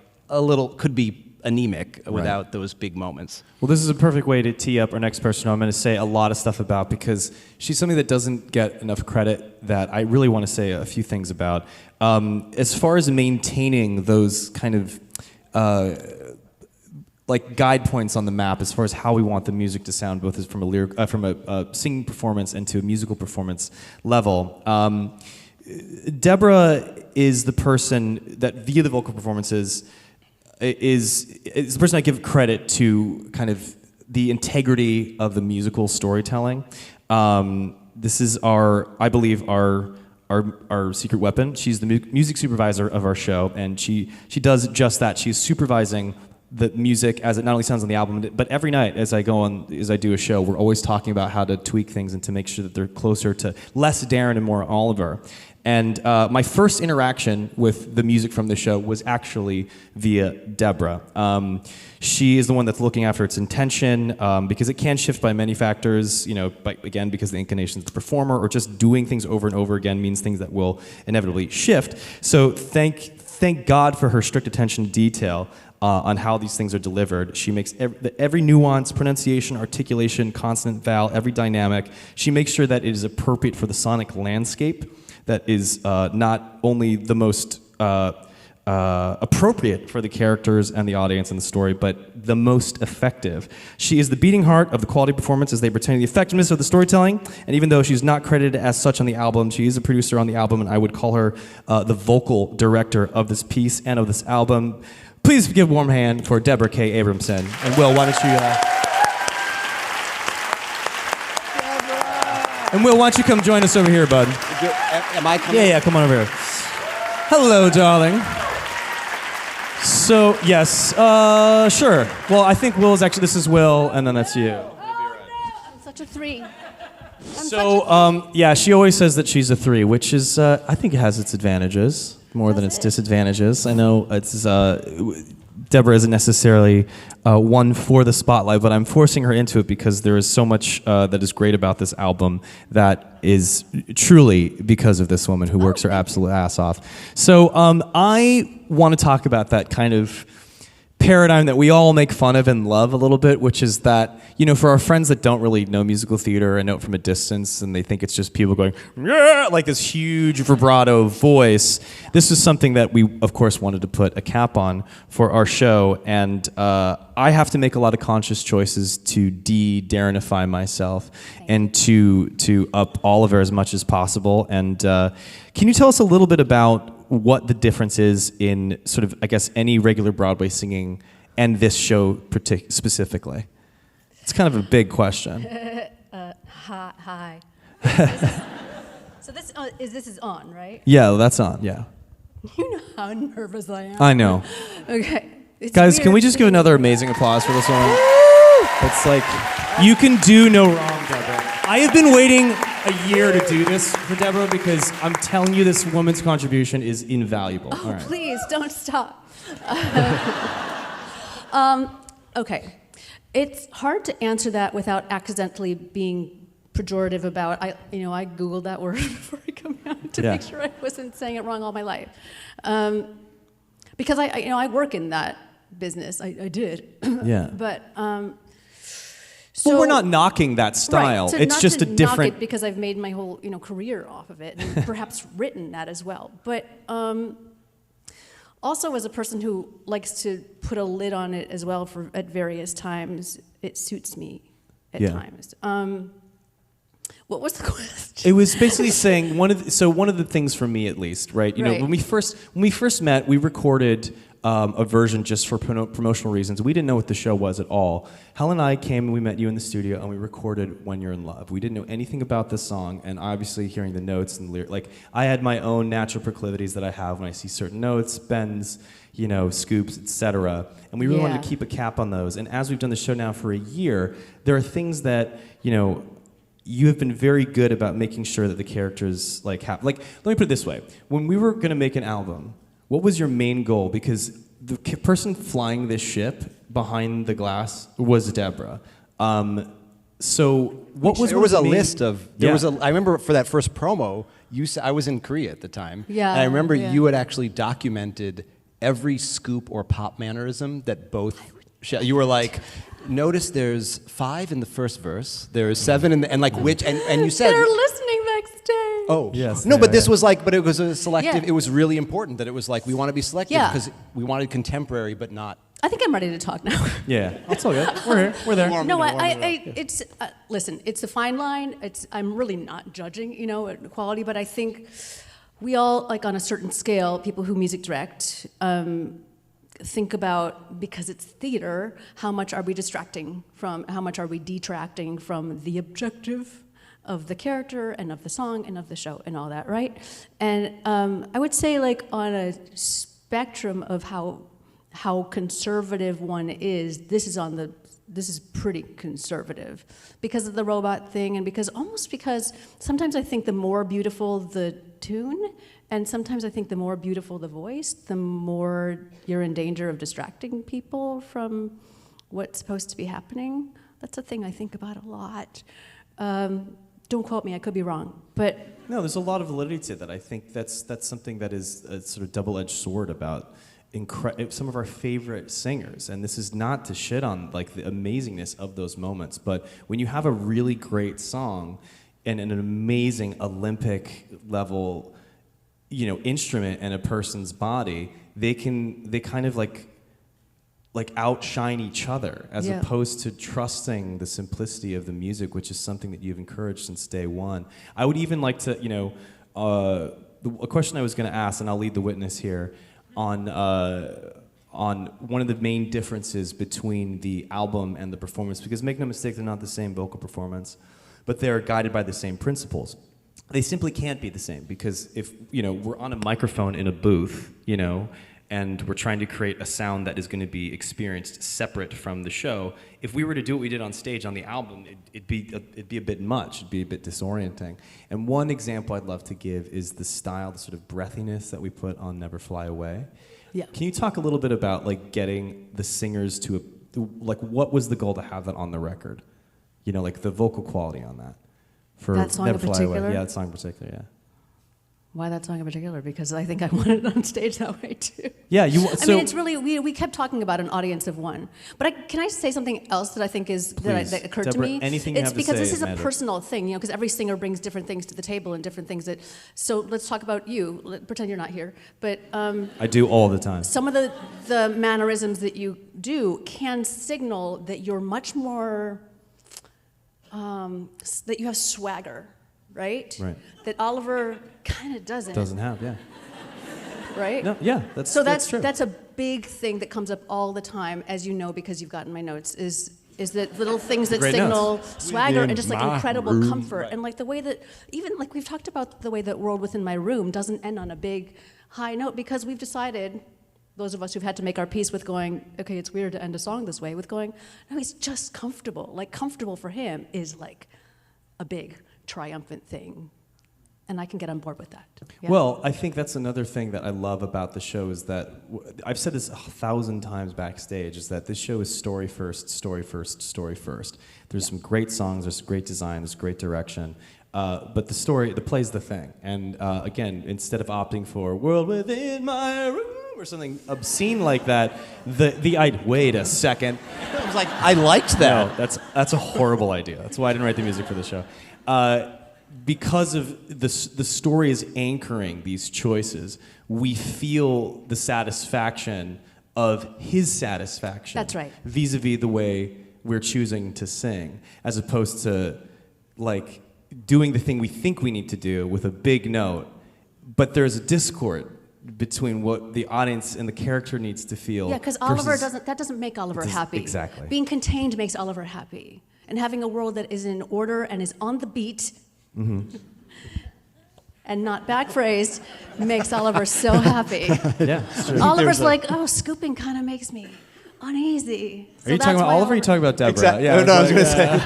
Speaker 2: could be anemic without those big moments.
Speaker 1: Well, this is a perfect way to tee up our next person who I'm going to say a lot of stuff about because she's something that doesn't get enough credit that I really want to say a few things about. As far as maintaining those kind of like guide points on the map as far as how we want the music to sound, both from a singing performance and to a musical performance level. Deborah is the person that via the vocal performances is the person I give credit to kind of the integrity of the musical storytelling. This is I believe our secret weapon. She's the music supervisor of our show, and she does just that. She's supervising the music as it not only sounds on the album, but every night as I do a show, we're always talking about how to tweak things and to make sure that they're closer to less Darren and more Oliver. And my first interaction with the music from the show was actually via Deborah. She is the one that's looking after its intention because it can shift by many factors, again, because the inclinations of the performer or just doing things over and over again means things that will inevitably shift. So thank God for her strict attention to detail on how these things are delivered. She makes every nuance, pronunciation, articulation, consonant, vowel, every dynamic. She makes sure that it is appropriate for the sonic landscape, that is not only the most appropriate for the characters and the audience and the story, but the most effective. She is the beating heart of the quality performance as they pertain to the effectiveness of the storytelling, and even though she's not credited as such on the album, she is a producer on the album, and I would call her the vocal director of this piece and of this album. Please give a warm hand for Deborah K. Abramson. And Will, why don't you come join us over here, bud?
Speaker 2: Am I coming?
Speaker 1: Yeah, come on over here. Hello, darling. So, yes, sure. Well, I think this is Will, and then that's you.
Speaker 3: I'm such a 3.
Speaker 1: Yeah, she always says that she's a 3, which is, I think it has its advantages more than its disadvantages. I know it's Deborah isn't necessarily one for the spotlight, but I'm forcing her into it because there is so much that is great about this album that is truly because of this woman who works her absolute ass off. So I want to talk about that kind of paradigm that we all make fun of and love a little bit, which is that, you know, for our friends that don't really know musical theater and know it from a distance and they think it's just people going, yeah, like this huge vibrato voice, this is something that we, of course, wanted to put a cap on for our show. And I have to make a lot of conscious choices to de-Darrenify myself and to up Oliver as much as possible. And can you tell us a little bit about what the difference is in sort of, I guess, any regular Broadway singing and this show specifically? It's kind of a big question.
Speaker 3: Hi. So this is on, right?
Speaker 1: Yeah, that's on, yeah.
Speaker 3: You know how nervous I am.
Speaker 1: I know.
Speaker 3: Okay. It's
Speaker 1: Guys,
Speaker 3: weird.
Speaker 1: can we just give another amazing applause for this woman? It's like, you can do no wrong, Deborah. I have been waiting a year to do this for Deborah because I'm telling you this woman's contribution is invaluable.
Speaker 3: Oh,
Speaker 1: All right.
Speaker 3: please, don't stop. Okay. It's hard to answer that without accidentally being pejorative about, I Googled that word before I come out to make sure I wasn't saying it wrong all my life. Because I work in that business. I did.
Speaker 1: Yeah.
Speaker 3: But
Speaker 1: So we're not knocking that style.
Speaker 3: Right. So
Speaker 1: it's
Speaker 3: not
Speaker 1: just
Speaker 3: to
Speaker 1: a different.
Speaker 3: Knock it because I've made my whole career off of it, and perhaps written that as well. But also, as a person who likes to put a lid on it as well at various times, it suits me at times. What was the question?
Speaker 1: It was basically saying one of the things for me at least, right? You know, when we first met, we recorded a version just for promotional reasons. We didn't know what the show was at all. Helen and I came and we met you in the studio and we recorded When You're in Love. We didn't know anything about the song, and obviously hearing the notes and like I had my own natural proclivities that I have when I see certain notes, bends, scoops, etc. And we really wanted to keep a cap on those. And as we've done the show now for a year, there are things that you have been very good about making sure that the characters let me put it this way: when we were going to make an album, what was your main goal? Because the person flying this ship behind the glass was Deborah. So what was
Speaker 2: there was a
Speaker 1: main...
Speaker 2: list of there was a. I remember for that first promo, you said I was in Korea at the time.
Speaker 3: Yeah.
Speaker 2: And I remember you had actually documented every scoop or pop mannerism that both. You were like, notice there's 5 in the first verse, there's 7 in the and you said
Speaker 3: they're listening backstage.
Speaker 2: Oh
Speaker 1: yes,
Speaker 2: no, but this was but it was a selective.
Speaker 3: Yeah.
Speaker 2: It was really important that it was like we want to be selective
Speaker 3: Yeah.
Speaker 2: because we wanted contemporary, but not.
Speaker 3: I think I'm ready to talk now.
Speaker 1: Yeah, that's all good. We're here. We're there.
Speaker 3: No, it's listen. It's a fine line. I'm really not judging, quality, but I think we all, like on a certain scale, people who music direct, think about, because it's theater, how much are we detracting from the objective of the character and of the song and of the show and all that, right? And I would say, like, on a spectrum of how conservative one is, this is pretty conservative because of the robot thing, and because sometimes I think the more beautiful the tune, and sometimes I think the more beautiful the voice, the more you're in danger of distracting people from what's supposed to be happening. That's a thing I think about a lot. Don't quote me, I could be wrong, but...
Speaker 1: No, there's a lot of validity to that. I think that's something that is a sort of double-edged sword about some of our favorite singers, and this is not to shit on like the amazingness of those moments, but when you have a really great song and an amazing Olympic level instrument in a person's body, they kind of like outshine each other as opposed to trusting the simplicity of the music, which is something that you've encouraged since day one. I would even like to, a question I was going to ask, and I'll lead the witness here, on one of the main differences between the album and the performance, because make no mistake, they're not the same vocal performance, but they're guided by the same principles. They simply can't be the same, because if we're on a microphone in a booth, and we're trying to create a sound that is going to be experienced separate from the show, if we were to do what we did on stage on the album, it'd be a bit much, it'd be a bit disorienting. And one example I'd love to give is the style, the sort of breathiness that we put on Never Fly Away.
Speaker 3: Yeah.
Speaker 1: Can you talk a little bit about like getting the singers to like what was the goal to have that on the record? You know, like the vocal quality on that. For
Speaker 3: That song
Speaker 1: Never
Speaker 3: in
Speaker 1: Fly Away.
Speaker 3: particular?
Speaker 1: Yeah, that song in particular, yeah.
Speaker 3: Why that song in particular? Because I think I wanted it on stage that way too.
Speaker 1: Yeah,
Speaker 3: I mean, it's really we kept talking about an audience of one. But can I say something else that I think is that occurred
Speaker 1: Deborah,
Speaker 3: to me?
Speaker 1: anything you
Speaker 3: it's
Speaker 1: have to
Speaker 3: because
Speaker 1: say
Speaker 3: this is a
Speaker 1: matters.
Speaker 3: personal thing, you know, because every singer brings different things to the table and different things that. So let's talk about you. Pretend you're not here, but
Speaker 1: I do all the time.
Speaker 3: some of the mannerisms that you do can signal that you're much more that you have swagger, right?
Speaker 1: Right.
Speaker 3: That Oliver kind of doesn't.
Speaker 1: Doesn't have, yeah.
Speaker 3: Right?
Speaker 1: No, yeah, that's
Speaker 3: So
Speaker 1: true.
Speaker 3: that's a big thing that comes up all the time, as you know, because you've gotten my notes, is that little things that
Speaker 1: Great
Speaker 3: signal
Speaker 1: notes.
Speaker 3: swagger and just like
Speaker 4: my
Speaker 3: incredible
Speaker 4: room.
Speaker 3: comfort. And like the way that, even like we've talked about the way that World Within My Room doesn't end on a big high note because we've decided, those of us who've had to make our peace with going, okay, it's weird to end a song this way, with going, no, he's just comfortable. Like comfortable for him is like a big triumphant thing. And I can get on board with that. Yeah.
Speaker 1: Well, I think that's another thing that I love about the show is that, I've said this 1,000 times backstage, is that this show is story first, story first, story first. There's some great songs, there's great design, there's great direction, but the play's the thing. And again, instead of opting for World Within My Room or something obscene like that, wait a second.
Speaker 4: I was like, I liked that.
Speaker 1: No, that's a horrible idea. That's why I didn't write the music for the show. Because of the story is anchoring these choices, we feel the satisfaction of his satisfaction.
Speaker 3: That's right.
Speaker 1: Vis-a-vis the way we're choosing to sing, as opposed to like doing the thing we think we need to do with a big note, but there's a discord between what the audience and the character needs to feel.
Speaker 3: Yeah, because Oliver
Speaker 1: versus-
Speaker 3: doesn't make Oliver
Speaker 1: doesn't-
Speaker 3: happy.
Speaker 1: exactly.
Speaker 3: Being contained makes Oliver happy. And having a world that is in order and is on the beat and not backphrased makes Oliver so happy.
Speaker 1: Yeah, it's true.
Speaker 3: Oliver's like, oh, scooping kind of makes me uneasy.
Speaker 1: Are you talking about Oliver or are you talking about Deborah?
Speaker 4: Exactly.
Speaker 1: Yeah,
Speaker 4: no, I was
Speaker 1: like,
Speaker 4: going to say,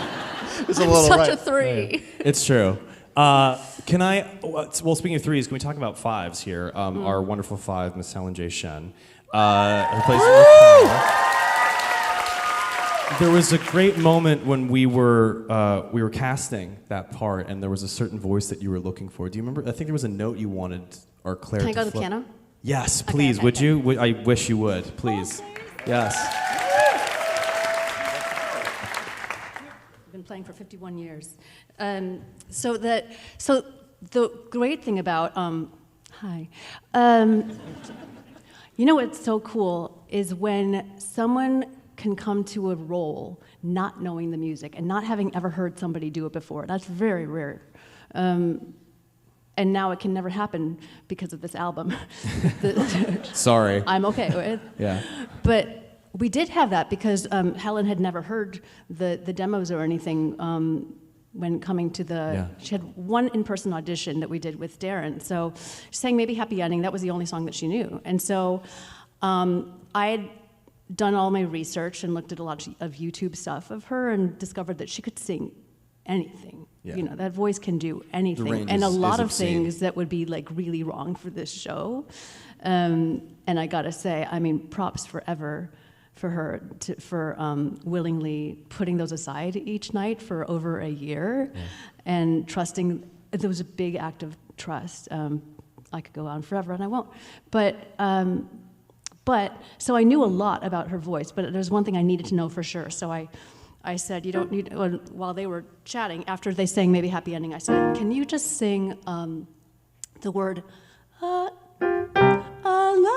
Speaker 4: it's a
Speaker 3: I'm
Speaker 4: little
Speaker 3: such
Speaker 4: right.
Speaker 3: a three.
Speaker 1: It's true. Can I, well, speaking of threes, can we talk about fives here? Our wonderful five, Miss Helen J Shen, who plays There was a great moment when we were casting that part, and there was a certain voice that you were looking for. Do you remember? I think there was a note you wanted our Claire
Speaker 3: Can I
Speaker 1: to
Speaker 3: go to the
Speaker 1: flip.
Speaker 3: piano?
Speaker 1: Yes, please.
Speaker 3: okay,
Speaker 1: Would
Speaker 3: okay.
Speaker 1: you? I wish you would. Please.
Speaker 3: Okay.
Speaker 1: Yes.
Speaker 3: I've been playing for 51 years. So the great thing about, you know what's so cool is when someone can come to a role not knowing the music and not having ever heard somebody do it before. That's very rare. And now it can never happen because of this album.
Speaker 1: Sorry.
Speaker 3: I'm okay with.
Speaker 1: Yeah.
Speaker 3: But we did have that because Helen had never heard the demos or anything when coming to the.
Speaker 1: Yeah.
Speaker 3: She had one in-person audition that we did with Darren. So she sang Maybe Happy Ending. That was the only song that she knew. And so I had done all my research and looked at a lot of YouTube stuff of her and discovered that she could sing anything.
Speaker 1: Yeah.
Speaker 3: You know, that voice can do anything.
Speaker 1: range
Speaker 3: And a
Speaker 1: is
Speaker 3: lot of
Speaker 1: obscene.
Speaker 3: things that would be like really wrong for this show. And I gotta say, I mean, props forever for her for willingly putting those aside each night for over a year and trusting. There was a big act of trust. I could go on forever and I won't. But so I knew a lot about her voice, but there's one thing I needed to know for sure. So I said, you don't need, while they were chatting, after they sang Maybe Happy Ending, I said, can you just sing the word, alone, alone.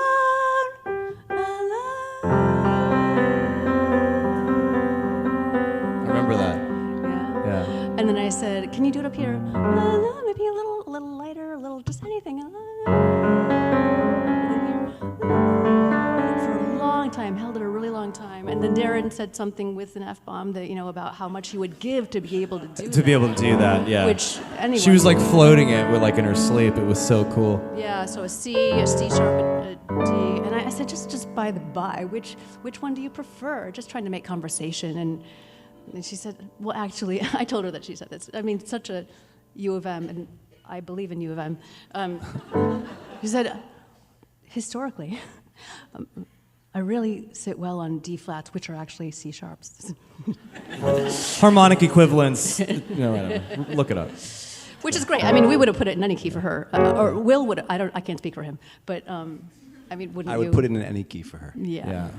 Speaker 1: I remember that.
Speaker 3: Yeah.
Speaker 1: Yeah.
Speaker 3: And then I said, can you do it up here? Alone, maybe a little lighter, a little, just anything. For a long time, held it a really long time. And then Darren said something with an F-bomb that, about how much he would give to be able to do that.
Speaker 1: To be able to do that, yeah.
Speaker 3: Which, anyway.
Speaker 1: She was like floating it with like in her sleep. It was so cool.
Speaker 3: Yeah, so a C, a C sharp, a D. And I said, just by the by, which one do you prefer? Just trying to make conversation. And she said, well, actually, I told her that she said this. I mean, such a U of M, and I believe in U of M. She said, historically, I really sit well on D flats, which are actually C sharps.
Speaker 1: Harmonic equivalence. No, I don't know. Look it up.
Speaker 3: Which is great. I mean, we would have put it in any key for her, or Will would. I can't speak for him, but I mean, wouldn't you?
Speaker 2: I would put it in any key for her.
Speaker 3: Yeah.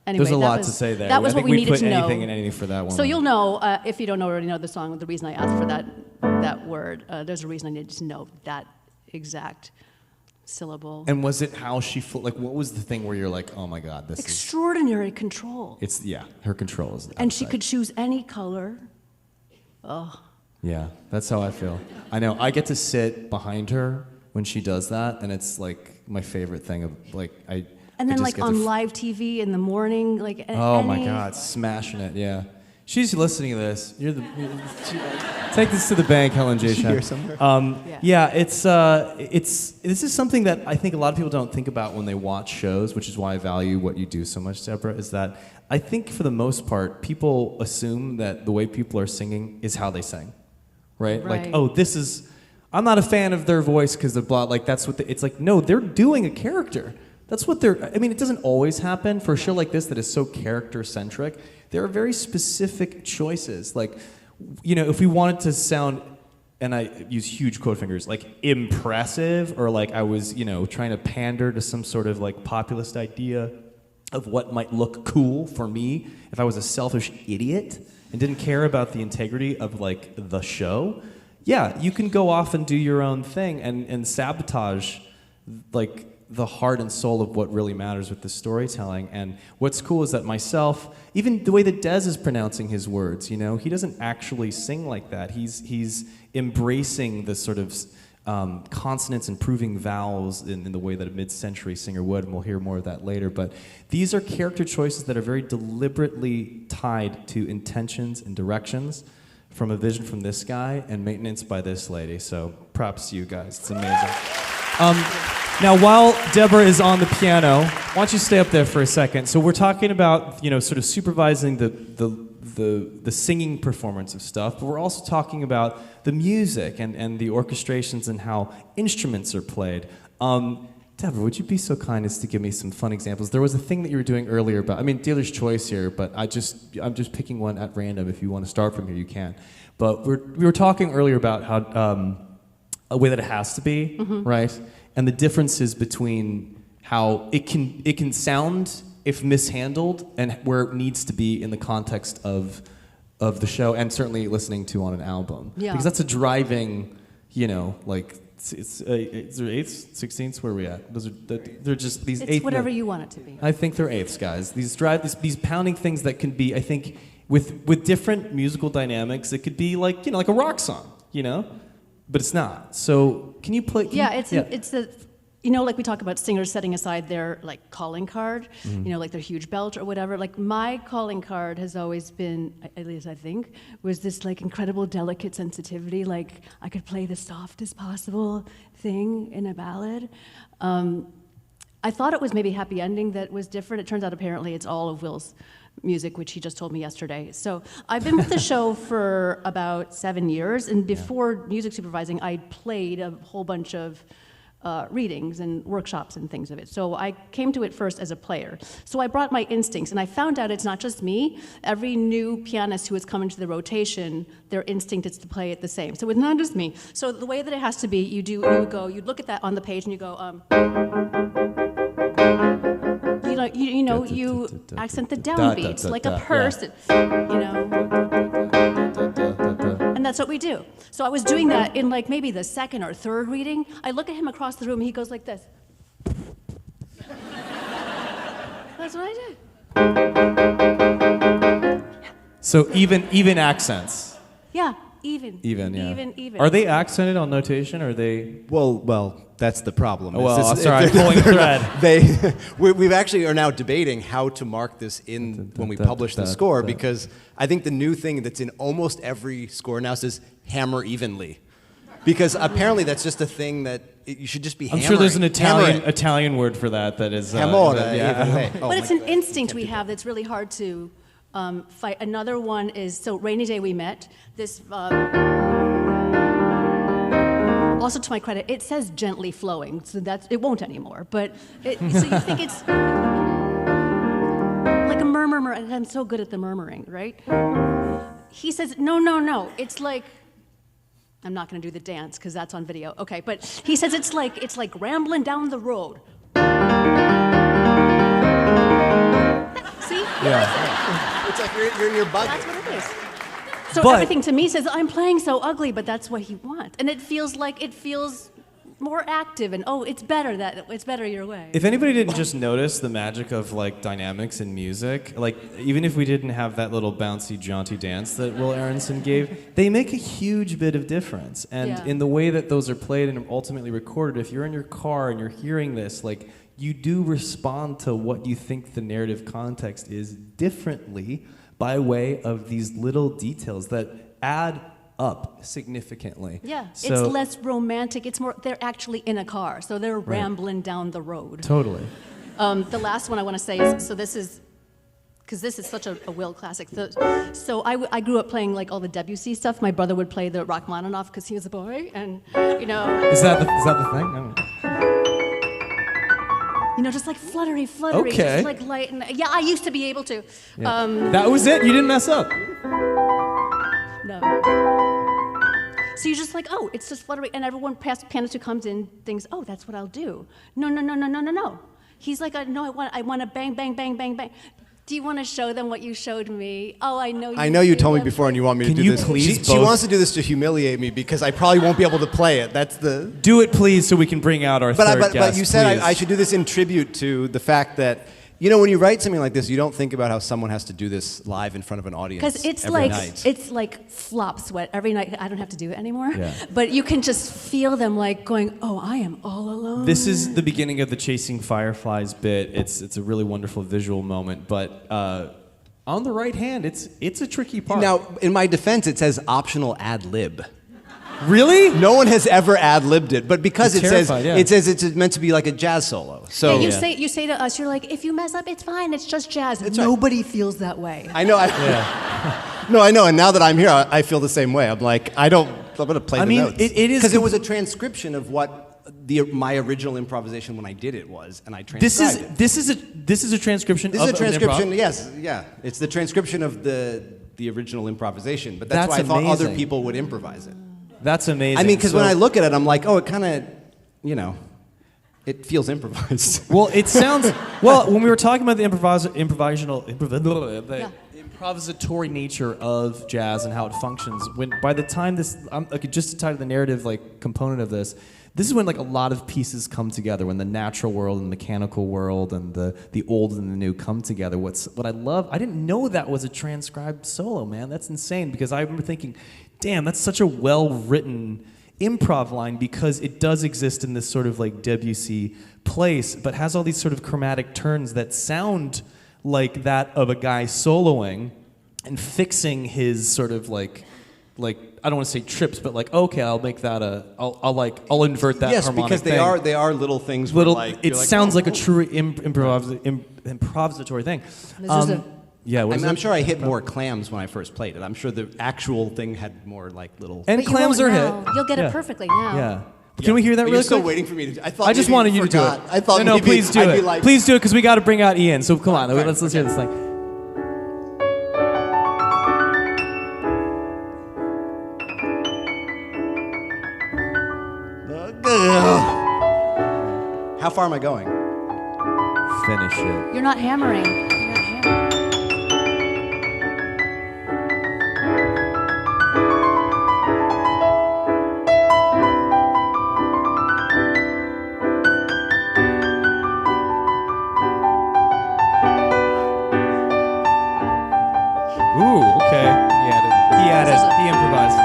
Speaker 3: Anyway,
Speaker 1: There's a lot to say there.
Speaker 3: That was
Speaker 1: I
Speaker 3: what
Speaker 1: think
Speaker 3: we needed
Speaker 1: put
Speaker 3: to know.
Speaker 1: anything in anything for that one.
Speaker 3: So you'll know if you don't already know the song. The reason I asked for that word, there's a reason I needed to know that exact syllable.
Speaker 1: And was it how she like? What was the thing where you're like, oh my God, this
Speaker 3: Extraordinary control.
Speaker 1: It's her control is.
Speaker 3: And she could choose any color. Oh.
Speaker 1: Yeah, that's how I feel. I know. I get to sit behind her when she does that, and it's like my favorite thing of like I.
Speaker 3: And then like on live TV in the morning, like
Speaker 1: oh my God, smashing it, yeah. She's listening to this. Take this to the bank, Helen J Shen.
Speaker 4: Here somewhere.
Speaker 1: Yeah, it's this is something that I think a lot of people don't think about when they watch shows, which is why I value what you do so much, Deborah. Is that I think for the most part, people assume that the way people are singing is how they sing, right? Like, oh, this is. I'm not a fan of their voice because of blah. Like that's what it's like. No, they're doing a character. That's what they're. I mean, it doesn't always happen for a show like this that is so character centric. There are very specific choices. Like, you know, if we wanted to sound, and I use huge quote fingers, like impressive, or like I was, you know, trying to pander to some sort of like populist idea of what might look cool for me if I was a selfish idiot and didn't care about the integrity of like the show. Yeah, you can go off and do your own thing and sabotage like the heart and soul of what really matters with the storytelling. And what's cool is that myself, even the way that Dez is pronouncing his words, you know, he doesn't actually sing like that. He's embracing the sort of consonants and proving vowels in the way that a mid-century singer would, and we'll hear more of that later. But these are character choices that are very deliberately tied to intentions and directions from a vision from this guy and maintenance by this lady. So props to you guys. It's amazing. Now, while Deborah is on the piano, why don't you stay up there for a second? So we're talking about, you know, sort of supervising the singing performance of stuff, but we're also talking about the music and the orchestrations and how instruments are played. Deborah, would you be so kind as to give me some fun examples? There was a thing that you were doing earlier about, I mean, dealer's choice here, but I'm just picking one at random. If you want to start from here, you can. But we were talking earlier about how a way that it has to be, right? And the differences between how it can sound if mishandled and where it needs to be in the context of the show, and certainly listening to on an album. Yeah. Because that's a driving, you know, like it's eighths, 16ths. Where are we at? They're just these eighths.
Speaker 3: It's whatever you want it to be.
Speaker 1: I think they're eighths, guys. These pounding things that can be, I think, with different musical dynamics, it could be like, you know, like a rock song, you know. But it's not. So can you play?
Speaker 3: It's the, you know, like we talk about singers setting aside their like calling card, you know, like their huge belt or whatever. Like my calling card has always been, at least I think, was this like incredible delicate sensitivity. Like I could play the softest possible thing in a ballad. I thought it was maybe Happy Ending that was different. It turns out apparently it's all of Will's music, which he just told me yesterday. So I've been with the show for about 7 years, and before music supervising, I played a whole bunch of readings and workshops and things of it. So I came to it first as a player. So I brought my instincts, and I found out it's not just me. Every new pianist who has come into the rotation, their instinct is to play it the same. So it's not just me. So the way that it has to be, you look at that on the page and you go, you accent the downbeats like a person, you know. And that's what we do. So I was doing that in like maybe the second or third reading. I look at him across the room, he goes like this. That's what I did.
Speaker 1: So even accents.
Speaker 3: Yeah, even.
Speaker 1: Even, yeah.
Speaker 3: Even.
Speaker 1: Are they accented on notation, or are they?
Speaker 2: Well, that's the problem.
Speaker 1: Well, sorry, I'm pulling thread.
Speaker 2: We actually are now debating how to mark this in when we publish the score, because I think the new thing that's in almost every score now says hammer evenly, because apparently that's just a thing that you should just be hammering.
Speaker 1: I'm sure there's an Italian word for that is
Speaker 2: evenly.
Speaker 3: But it's an instinct we have that's really hard to fight. Another one is, so Rainy Day We Met, this Also, to my credit, it says gently flowing, so it won't anymore. But so you think it's like a murmur, and I'm so good at the murmuring, right? He says, no. It's like, I'm not going to do the dance because that's on video. Okay, but he says it's like rambling down the road. See?
Speaker 4: Yeah. It's like you're in your bucket.
Speaker 3: That's what it is. So everything to me says, I'm playing so ugly, but that's what he wants. And it feels more active and, it's better your way.
Speaker 1: If anybody didn't just notice the magic of like dynamics in music, like even if we didn't have that little bouncy, jaunty dance that Will Aronson gave, they make a huge bit of difference. And in the way that those are played and ultimately recorded, if you're in your car and you're hearing this, like you do respond to what you think the narrative context is differently by way of these little details that add up significantly.
Speaker 3: Yeah,
Speaker 1: so,
Speaker 3: it's less romantic. It's more, they're actually in a car, so they're rambling down the road.
Speaker 1: Totally.
Speaker 3: The last one I want to say is, because this is such a Will classic. So I grew up playing like all the Debussy stuff. My brother would play the Rachmaninoff because he was a boy, and
Speaker 1: Is that the thing? No.
Speaker 3: Just like fluttery,
Speaker 1: Okay.
Speaker 3: just like light. And I used to be able to.
Speaker 1: Yeah. That was it? You didn't mess up?
Speaker 3: No. So you're just like, it's just fluttery, and everyone past pianist who comes in thinks, that's what I'll do. No. He's like, no, I want to bang, bang, bang, bang, bang. Do you want to show them what you showed me? I know you.
Speaker 4: I know you told me before, and you want me to do this.
Speaker 1: Can you please?
Speaker 4: She wants to do this to humiliate me because I probably won't be able to play it. That's the.
Speaker 1: Do it, please, so we can bring out our third guest.
Speaker 4: But you said
Speaker 1: please.
Speaker 4: I should do this in tribute to the fact that. When you write something like this, you don't think about how someone has to do this live in front of an audience
Speaker 3: because it's like flop sweat every night. I don't have to do it anymore.
Speaker 1: Yeah.
Speaker 3: But you can just feel them like going, I am all alone.
Speaker 1: This is the beginning of the Chasing Fireflies bit. It's a really wonderful visual moment, but on the right hand, it's a tricky part.
Speaker 2: Now, in my defense, it says optional ad lib.
Speaker 1: Really?
Speaker 2: No one has ever ad-libbed it, but because
Speaker 1: I'm
Speaker 2: it
Speaker 1: terrified,
Speaker 2: says it's meant to be like a jazz solo. So
Speaker 3: you say to us, you're like, if you mess up, it's fine. It's just jazz.
Speaker 2: That's
Speaker 3: Nobody feels that way.
Speaker 2: I know. No, I know. And now that I'm here, I feel the same way. I'm like, I'm going to play the notes.
Speaker 1: It is
Speaker 2: because it was a transcription of what my original improvisation when I did it was, and I transcribed it.
Speaker 1: This is a transcription.
Speaker 2: This is a transcription. Yes, yeah. It's the transcription of the original improvisation. But that's why I thought other people would improvise it.
Speaker 1: That's amazing.
Speaker 2: I mean, because when I look at it, I'm like, it kind of, it feels improvised.
Speaker 1: Well, it sounds. Well, when we were talking about the improvisatory nature of jazz and how it functions, by the time just to tie to the narrative component of this is when a lot of pieces come together. When the natural world and the mechanical world and the old and the new come together. What I love, I didn't know that was a transcribed solo, man. That's insane, because I remember thinking, damn, that's such a well-written improv line, because it does exist in this sort of Debussy place, but has all these sort of chromatic turns that sound like that of a guy soloing and fixing his sort of I don't want to say trips, but okay, I'll make that I'll invert that harmonic
Speaker 2: because
Speaker 1: thing.
Speaker 2: they are little things.
Speaker 1: It sounds like a true improvisatory thing.
Speaker 2: I'm sure I hit more clams when I first played it. I'm sure the actual thing had more little.
Speaker 1: And clams are hit.
Speaker 3: You'll get it perfectly now.
Speaker 1: Yeah. Can we hear that
Speaker 2: But
Speaker 1: really
Speaker 2: you're still
Speaker 1: quick?
Speaker 2: waiting for me to.
Speaker 1: I just wanted you to do it.
Speaker 2: I thought
Speaker 1: no, please do
Speaker 2: I'd
Speaker 1: it.
Speaker 2: be
Speaker 1: Please do it, because we got to bring out Ian. So come on,
Speaker 2: Right,
Speaker 1: let's hear this thing.
Speaker 2: How far am I going?
Speaker 1: Finish it.
Speaker 3: You're not hammering.
Speaker 1: Ooh, okay. He improvised.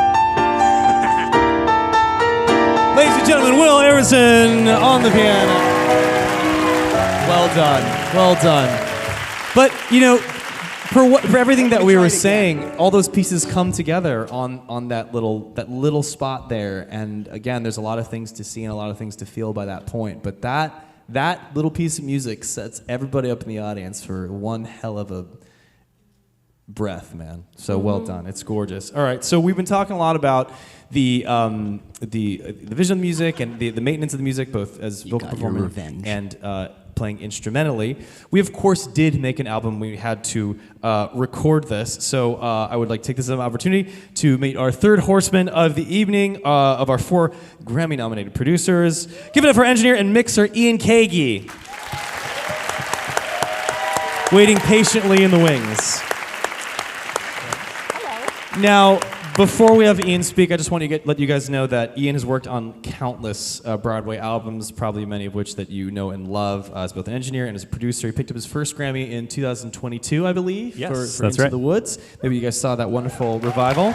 Speaker 1: Ladies and gentlemen, Will Aronson on the piano. Well done. But, for everything that we were saying, all those pieces come together on that little spot there. And again, there's a lot of things to see and a lot of things to feel by that point. But that little piece of music sets everybody up in the audience for one hell of a breath, man. So well done. It's gorgeous. All right, so we've been talking a lot about the vision of the music and the maintenance of the music, both as vocal performance and playing instrumentally. We, of course, did make an album. We had to record this. So I would like to take this as an opportunity to meet our third horseman of the evening, of our 4 Grammy-nominated producers. Give it up for engineer and mixer Ian Kagi. Waiting patiently in the wings. Now, before we have Ian speak, I just want to let you guys know that Ian has worked on countless Broadway albums, probably many of which that you know and love as both an engineer and as a producer. He picked up his first Grammy in 2022, I believe,
Speaker 5: yes,
Speaker 1: for
Speaker 5: that's
Speaker 1: Into
Speaker 5: right.
Speaker 1: the Woods. Maybe you guys saw that wonderful revival.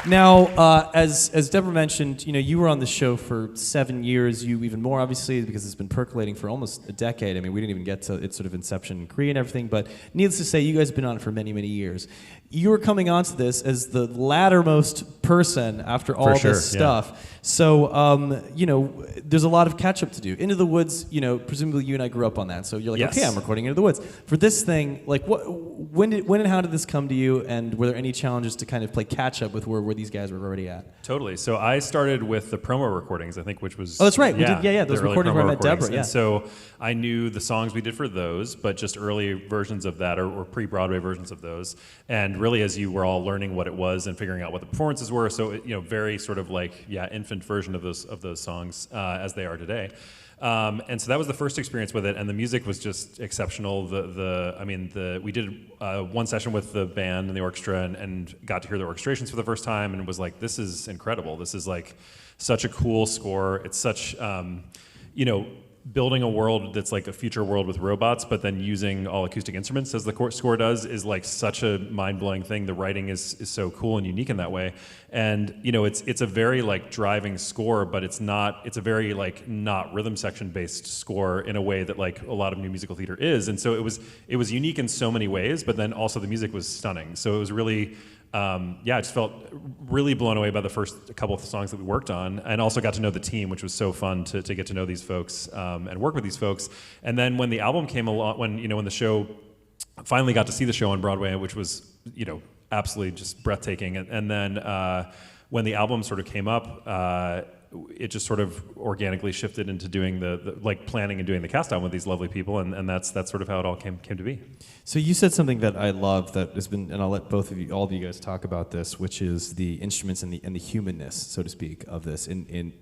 Speaker 1: Now, as Deborah mentioned, you were on the show for 7 years. You even more, obviously, because it's been percolating for almost a decade. I mean, we didn't even get to its sort of inception in Korea and everything, but needless to say, you guys have been on it for many, many years. You were coming onto this as the lattermost person after all this stuff. Yeah. So, there's a lot of catch-up to do. Into the Woods, presumably you and I grew up on that. So you're like,
Speaker 5: yes.
Speaker 1: Okay, I'm recording Into the Woods. For this thing, like, when and how did this come to you? And were there any challenges to kind of play catch-up with where these guys were already at?
Speaker 5: Totally. So I started with the promo recordings, I think, which was...
Speaker 1: Oh, that's right. We did, those recordings where I met Deborah. Yeah.
Speaker 5: And so I knew the songs we did for those, but just early versions of that or pre-Broadway versions of those. And really, as you were all learning what it was and figuring out what the performances were, so very sort of like infant version of those songs as they are today. And so that was the first experience with it, and the music was just exceptional. We did one session with the band and the orchestra, and got to hear the orchestrations for the first time, and it was like, this is incredible. This is like such a cool score. It's such building a world that's like a future world with robots, but then using all acoustic instruments as the score does is like such a mind-blowing thing. The writing is so cool and unique in that way. And it's a very like driving score, but it's a very like not rhythm section based score in a way that like a lot of new musical theater is. And so it was unique in so many ways, but then also the music was stunning. So it was really I just felt really blown away by the first couple of songs that we worked on, and also got to know the team, which was so fun to get to know these folks and work with these folks. And then when the album came along, when the show finally got to see the show on Broadway, which was absolutely just breathtaking, and then when the album sort of came up, it just sort of organically shifted into doing the like planning and doing the cast album with these lovely people, and that's sort of how it all came to be.
Speaker 1: So you said something that I love that has been, and I'll let all of you guys talk about this, which is the instruments and the humanness, so to speak, of this, to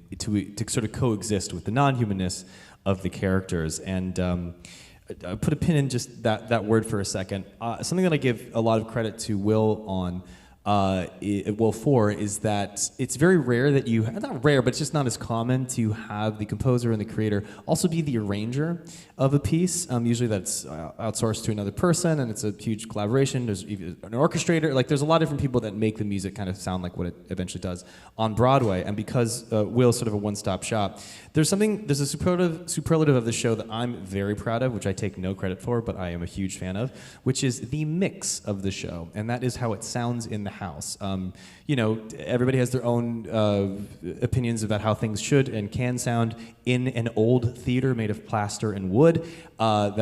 Speaker 1: sort of coexist with the non-humanness of the characters. And I put a pin in just that word for a second. Something that I give a lot of credit to Will on. Will for is that it's very rare that not rare, but it's just not as common to have the composer and the creator also be the arranger of a piece. Usually that's outsourced to another person, and it's a huge collaboration. There's even an orchestrator. Like, there's a lot of different people that make the music kind of sound like what it eventually does on Broadway. And because Will's sort of a one-stop shop, there's a superlative of the show that I'm very proud of, which I take no credit for, but I am a huge fan of, which is the mix of the show, and that is how it sounds in the house. Everybody has their own opinions about how things should and can sound in an old theater made of plaster and wood. I'm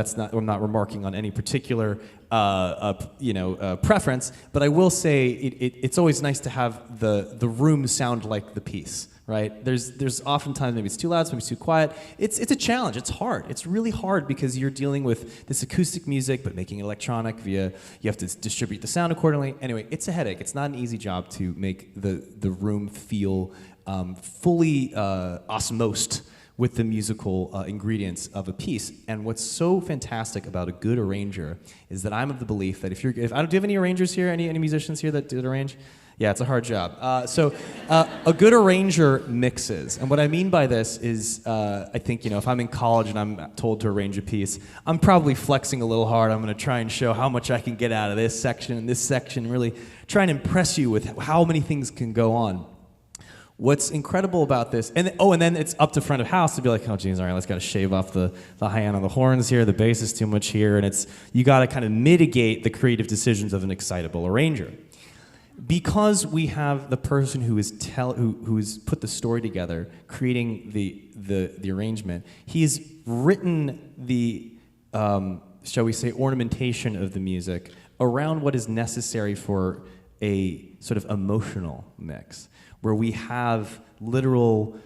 Speaker 1: not remarking on any particular preference, but I will say it's always nice to have the room sound like the piece. Right? There's oftentimes maybe it's too loud, maybe it's too quiet. It's a challenge. It's hard. It's really hard because you're dealing with this acoustic music, but making it electronic you have to distribute the sound accordingly. Anyway, it's a headache. It's not an easy job to make the room feel fully osmosed with the musical ingredients of a piece. And what's so fantastic about a good arranger is that I'm of the belief that do you have any arrangers here? Any musicians here that did arrange? Yeah, it's a hard job. So a good arranger mixes. And what I mean by this is, I think, if I'm in college and I'm told to arrange a piece, I'm probably flexing a little hard. I'm going to try and show how much I can get out of this section and this section, really try and impress you with how many things can go on. What's incredible about this, and then it's up to front of house to be like, oh geez, all right, let's got to shave off the high end on the horns here, the bass is too much here, and you got to kind of mitigate the creative decisions of an excitable arranger. Because we have the person who has put the story together, creating the arrangement, he's written the shall we say, ornamentation of the music around what is necessary for a sort of emotional mix, where we have literal,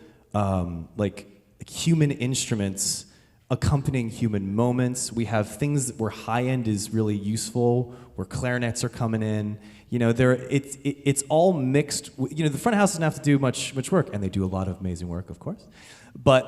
Speaker 1: like human instruments accompanying human moments. We have things where high end is really useful, where clarinets are coming in. You know, it's all mixed. You know, the front of house doesn't have to do much work, and they do a lot of amazing work, of course. But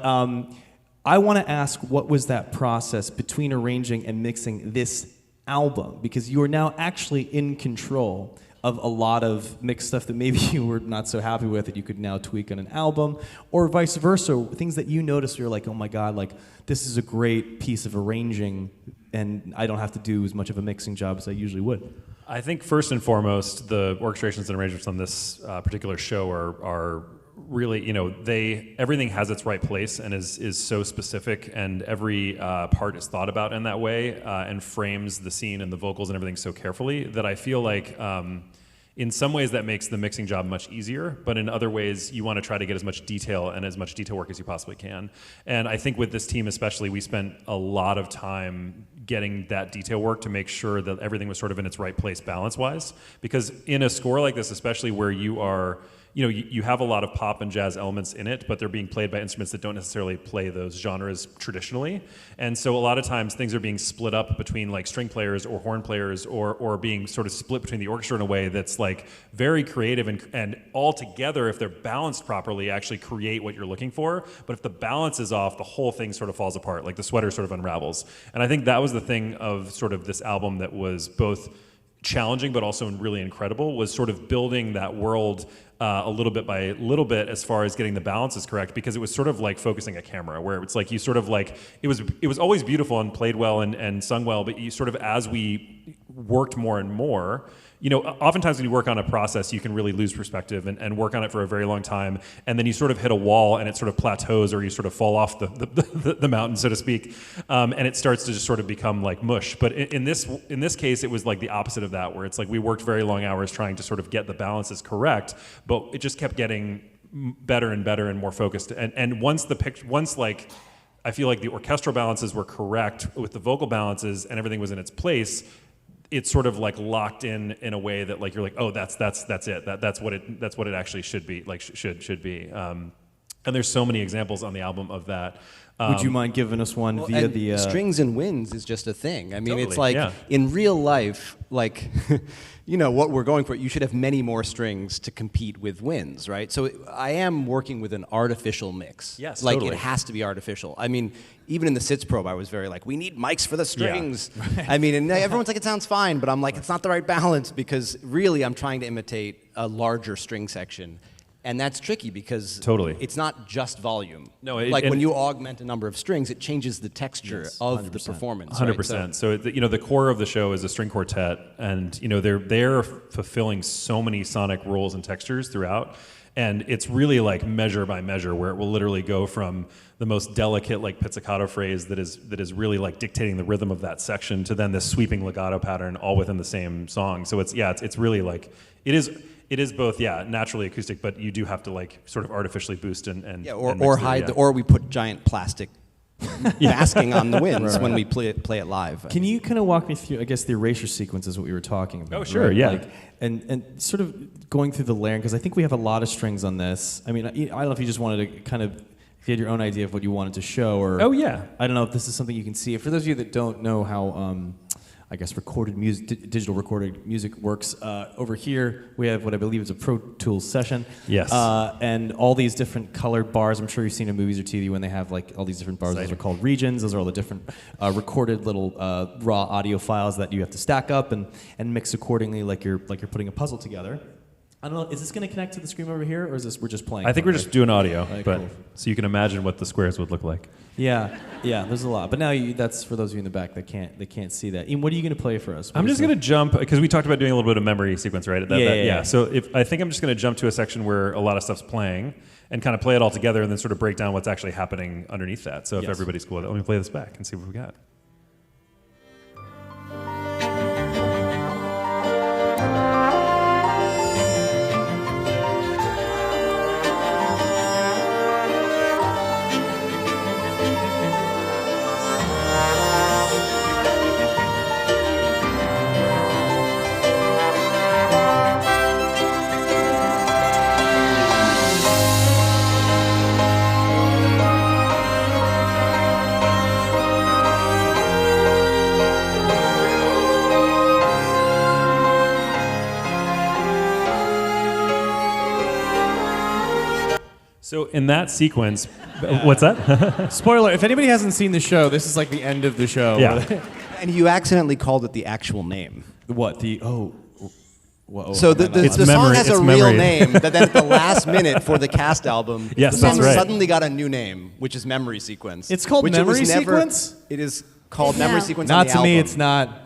Speaker 1: I want to ask, what was that process between arranging and mixing this album? Because you are now actually in control of a lot of mixed stuff that maybe you were not so happy with that you could now tweak on an album, or vice versa, things that you noticed you're like, oh my God, like this is a great piece of arranging and I don't have to do as much of a mixing job as I usually would.
Speaker 5: I think first and foremost, the orchestrations and arrangements on this particular show are really, you know, everything has its right place and is so specific, and every part is thought about in that way and frames the scene and the vocals and everything so carefully that I feel like in some ways that makes the mixing job much easier, but in other ways you want to try to get as much detail and as much detail work as you possibly can. And I think with this team especially, we spent a lot of time getting that detail work to make sure that everything was sort of in its right place balance-wise. Because in a score like this, especially where you are, you know, you have a lot of pop and jazz elements in it, but they're being played by instruments that don't necessarily play those genres traditionally. And so a lot of times things are being split up between like string players or horn players or being sort of split between the orchestra in a way that's like very creative and all together, if they're balanced properly, actually create what you're looking for. But if the balance is off, the whole thing sort of falls apart, like the sweater sort of unravels. And I think that was the thing of sort of this album that was both challenging but also really incredible, was sort of building that world a little bit by little bit as far as getting the balances correct, because it was sort of like focusing a camera where it's like you sort of like it was always beautiful and played well and sung well, but you sort of, as we worked more and more, you know, oftentimes when you work on a process, you can really lose perspective and work on it for a very long time, and then you sort of hit a wall and it sort of plateaus, or you sort of fall off the mountain, so to speak, and it starts to just sort of become like mush. But in this case, it was like the opposite of that, where it's like we worked very long hours trying to sort of get the balances correct, but it just kept getting better and better and more focused. And once like I feel like the orchestral balances were correct with the vocal balances and everything was in its place, it's sort of like locked in a way that like you're like, oh, that's it. That's what it actually should be, like should be. And there's so many examples on the album of that.
Speaker 1: Would you mind giving us one via the
Speaker 2: strings and winds is just a thing. I mean,
Speaker 5: Totally,
Speaker 2: it's like
Speaker 5: yeah.
Speaker 2: in real life, like you know what we're going for. You should have many more strings to compete with winds, right? So I am working with an artificial mix.
Speaker 5: Yes,
Speaker 2: like
Speaker 5: totally.
Speaker 2: it has to be artificial. I mean, even in the Sitz probe, I was very like, we need mics for the strings.
Speaker 5: Yeah.
Speaker 2: I mean, and everyone's like, it sounds fine, but I'm like, it's not the right balance, because really I'm trying to imitate a larger string section. And that's tricky because
Speaker 5: Totally.
Speaker 2: it's not just volume.
Speaker 5: No,
Speaker 2: like when you augment a number of strings, it changes the texture
Speaker 1: Yes,
Speaker 2: of
Speaker 1: 100%.
Speaker 2: the performance.
Speaker 5: 100%.
Speaker 2: Right?
Speaker 5: So you know, the core of the show is a string quartet, and you know they're fulfilling so many sonic rules and textures throughout, and it's really like measure by measure, where it will literally go from the most delicate like pizzicato phrase that is really like dictating the rhythm of that section to then this sweeping legato pattern, all within the same song. So it's really like it is both, naturally acoustic, but you do have to like sort of artificially boost and
Speaker 2: Or
Speaker 5: mix it,
Speaker 2: hide
Speaker 5: yeah.
Speaker 2: the, or we put giant plastic masking on the winds when we play it live.
Speaker 1: Can you kind of walk me through, I guess, the erasure sequence is what we were talking about.
Speaker 5: Oh, sure,
Speaker 1: right?
Speaker 5: yeah.
Speaker 1: Like, and sort of going through the layering, because I think we have a lot of strings on this. I mean, I don't know if you just wanted to kind of, if you had your own idea of what you wanted to show, or...
Speaker 5: Oh, yeah.
Speaker 1: I don't know if this is something you can see. For those of you that don't know how... I guess recorded music, digital recorded music works. Over here, we have what I believe is a Pro Tools session.
Speaker 5: Yes.
Speaker 1: And all these different colored bars. I'm sure you've seen in movies or TV when they have like all these different bars. Those are called regions. Those are all the different recorded little raw audio files that you have to stack up and mix accordingly, like you're putting a puzzle together. I don't know. Is this going to connect to the screen over here, or is this we're just playing?
Speaker 5: I think we're just doing audio,
Speaker 1: Right,
Speaker 5: but
Speaker 1: cool.
Speaker 5: so you can imagine what the squares would look like.
Speaker 1: Yeah. There's a lot, but now that's for those of you in the back that can't see that. Ian, what are you going to play for us?
Speaker 5: I'm just going to jump, because we talked about doing a little bit of memory sequence, right?
Speaker 1: Yeah.
Speaker 5: So I think I'm just going to jump to a section where a lot of stuff's playing and kind of play it all together and then sort of break down what's actually happening underneath that. So if
Speaker 1: Yes.
Speaker 5: everybody's cool with it, let me play this back and see what we got. So in that sequence, what's that?
Speaker 1: Spoiler, if anybody hasn't seen the show, this is like the end of the show.
Speaker 5: Yeah.
Speaker 4: And you accidentally called it the actual name.
Speaker 1: What? Whoa.
Speaker 4: So the song
Speaker 5: memory,
Speaker 4: has
Speaker 5: it's
Speaker 4: a real
Speaker 5: memory.
Speaker 4: name, but then at the last minute for the cast album,
Speaker 5: Yes,
Speaker 4: the
Speaker 5: that's
Speaker 4: song
Speaker 5: right.
Speaker 4: suddenly got a new name, which is Memory Sequence.
Speaker 1: It's called
Speaker 4: which it
Speaker 1: Memory
Speaker 4: was never-
Speaker 1: Sequence?
Speaker 4: It is called
Speaker 3: Yeah.
Speaker 4: Memory Sequence on
Speaker 1: Not
Speaker 4: the
Speaker 1: to me,
Speaker 4: album.
Speaker 1: it's not.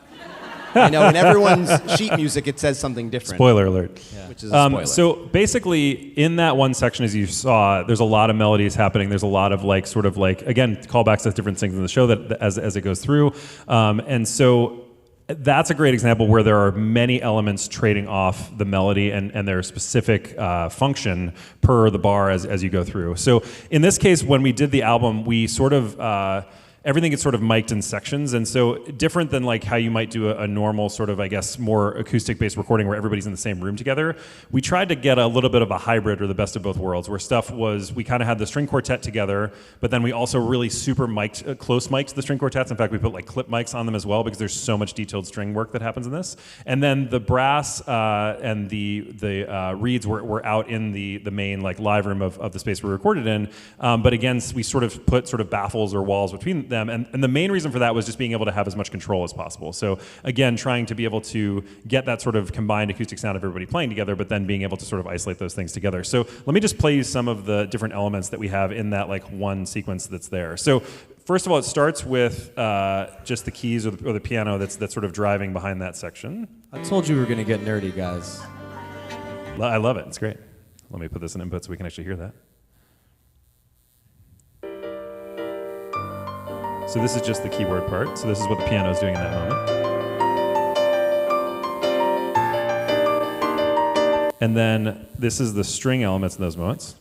Speaker 4: I know, in everyone's sheet music it says something different.
Speaker 5: Spoiler alert.
Speaker 4: Which is a spoiler.
Speaker 5: So basically, in that one section, as you saw, there's a lot of melodies happening. There's a lot of like, sort of like, again, callbacks to different things in the show that as it goes through. And so that's a great example where there are many elements trading off the melody and their specific function per the bar as you go through. So in this case, when we did the album, we sort of everything gets sort of mic'd in sections, and so different than like how you might do a normal sort of, I guess, more acoustic-based recording where everybody's in the same room together. We tried to get a little bit of a hybrid or the best of both worlds, where stuff was, we kind of had the string quartet together, but then we also really super mic'd, close mic'd the string quartets. In fact, we put like clip mics on them as well because there's so much detailed string work that happens in this. And then the brass and the reeds were out in the main like live room of the space we recorded in. But again, we sort of put sort of baffles or walls between them, and the main reason for that was just being able to have as much control as possible. So again, trying to be able to get that sort of combined acoustic sound of everybody playing together, but then being able to sort of isolate those things together. So let me just play you some of the different elements that we have in that like one sequence that's there. So first of all, it starts with just the keys or the piano that's sort of driving behind that section.
Speaker 1: I told you we were going to get nerdy, guys.
Speaker 5: I love it. It's great. Let me put this in input so we can actually hear that. So this is just the keyboard part. So this is what the piano is doing in that moment. And then this is the string elements in those moments.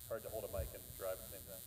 Speaker 5: Hard to hold a mic and drive at the same time.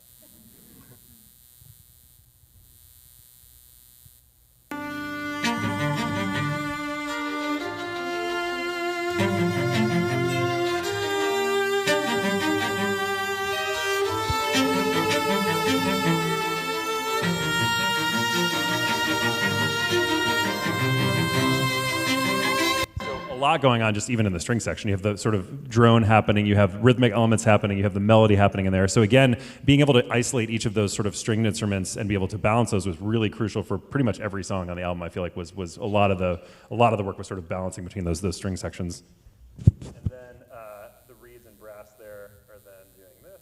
Speaker 5: A lot going on just even in the string section. You have the sort of drone happening, you have rhythmic elements happening, you have the melody happening in there. So again, being able to isolate each of those sort of stringed instruments and be able to balance those was really crucial for pretty much every song on the album. I feel like was a lot of the work was sort of balancing between those string sections. And then the reeds and brass there are then doing this.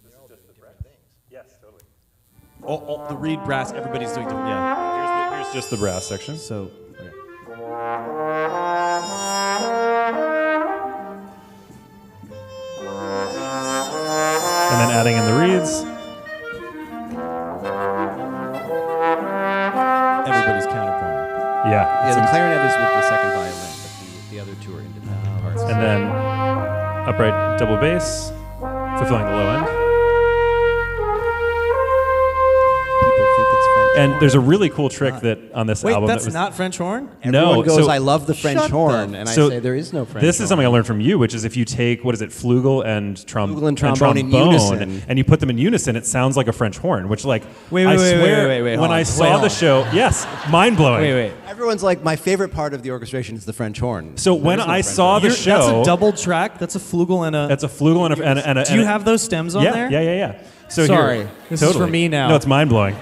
Speaker 5: This is just the brass. Yes, totally.
Speaker 1: All the reed brass, everybody's doing different. Yeah.
Speaker 5: Here's just the brass section.
Speaker 1: So.
Speaker 5: And then adding in the reeds.
Speaker 1: Everybody's counterpoint.
Speaker 5: Yeah.
Speaker 4: Yeah, the clarinet is with the second violin, but the other two are independent parts.
Speaker 5: And then upright double bass, fulfilling the low end.
Speaker 4: People think it's French.
Speaker 5: And there's a really cool trick that on this
Speaker 1: Wait,
Speaker 5: album
Speaker 1: that's
Speaker 5: that was
Speaker 1: not French horn?
Speaker 4: Everyone
Speaker 5: no.
Speaker 4: goes,
Speaker 5: So
Speaker 4: I love the French
Speaker 1: Shut
Speaker 4: horn,
Speaker 1: the-
Speaker 4: and I
Speaker 5: so
Speaker 4: say there is no French
Speaker 5: this
Speaker 4: horn.
Speaker 5: is something I learned from you, which is if you take what is it, flugel and
Speaker 4: Flugel and trombone in unison.
Speaker 5: and you put them in unison, it sounds like a French horn. Which like
Speaker 1: Wait,
Speaker 5: I
Speaker 1: wait, wait,
Speaker 5: swear
Speaker 1: wait, wait,
Speaker 5: when
Speaker 1: hold
Speaker 5: I
Speaker 1: on.
Speaker 5: saw
Speaker 1: Wait,
Speaker 5: the
Speaker 1: hold on.
Speaker 5: show, yes, mind blowing.
Speaker 1: Wait.
Speaker 4: Everyone's like, my favorite part of the orchestration is the French horn.
Speaker 5: So when
Speaker 4: There is no
Speaker 5: I
Speaker 4: French
Speaker 5: saw
Speaker 4: horn.
Speaker 5: the
Speaker 1: That's
Speaker 5: show,
Speaker 1: a double track. That's a flugel and a.
Speaker 5: that's a flugel and a.
Speaker 1: Do you have those stems on
Speaker 5: yeah,
Speaker 1: there?
Speaker 5: Yeah. So
Speaker 1: Sorry,
Speaker 5: here,
Speaker 1: this is
Speaker 5: totally.
Speaker 1: for me now.
Speaker 5: No, it's mind blowing.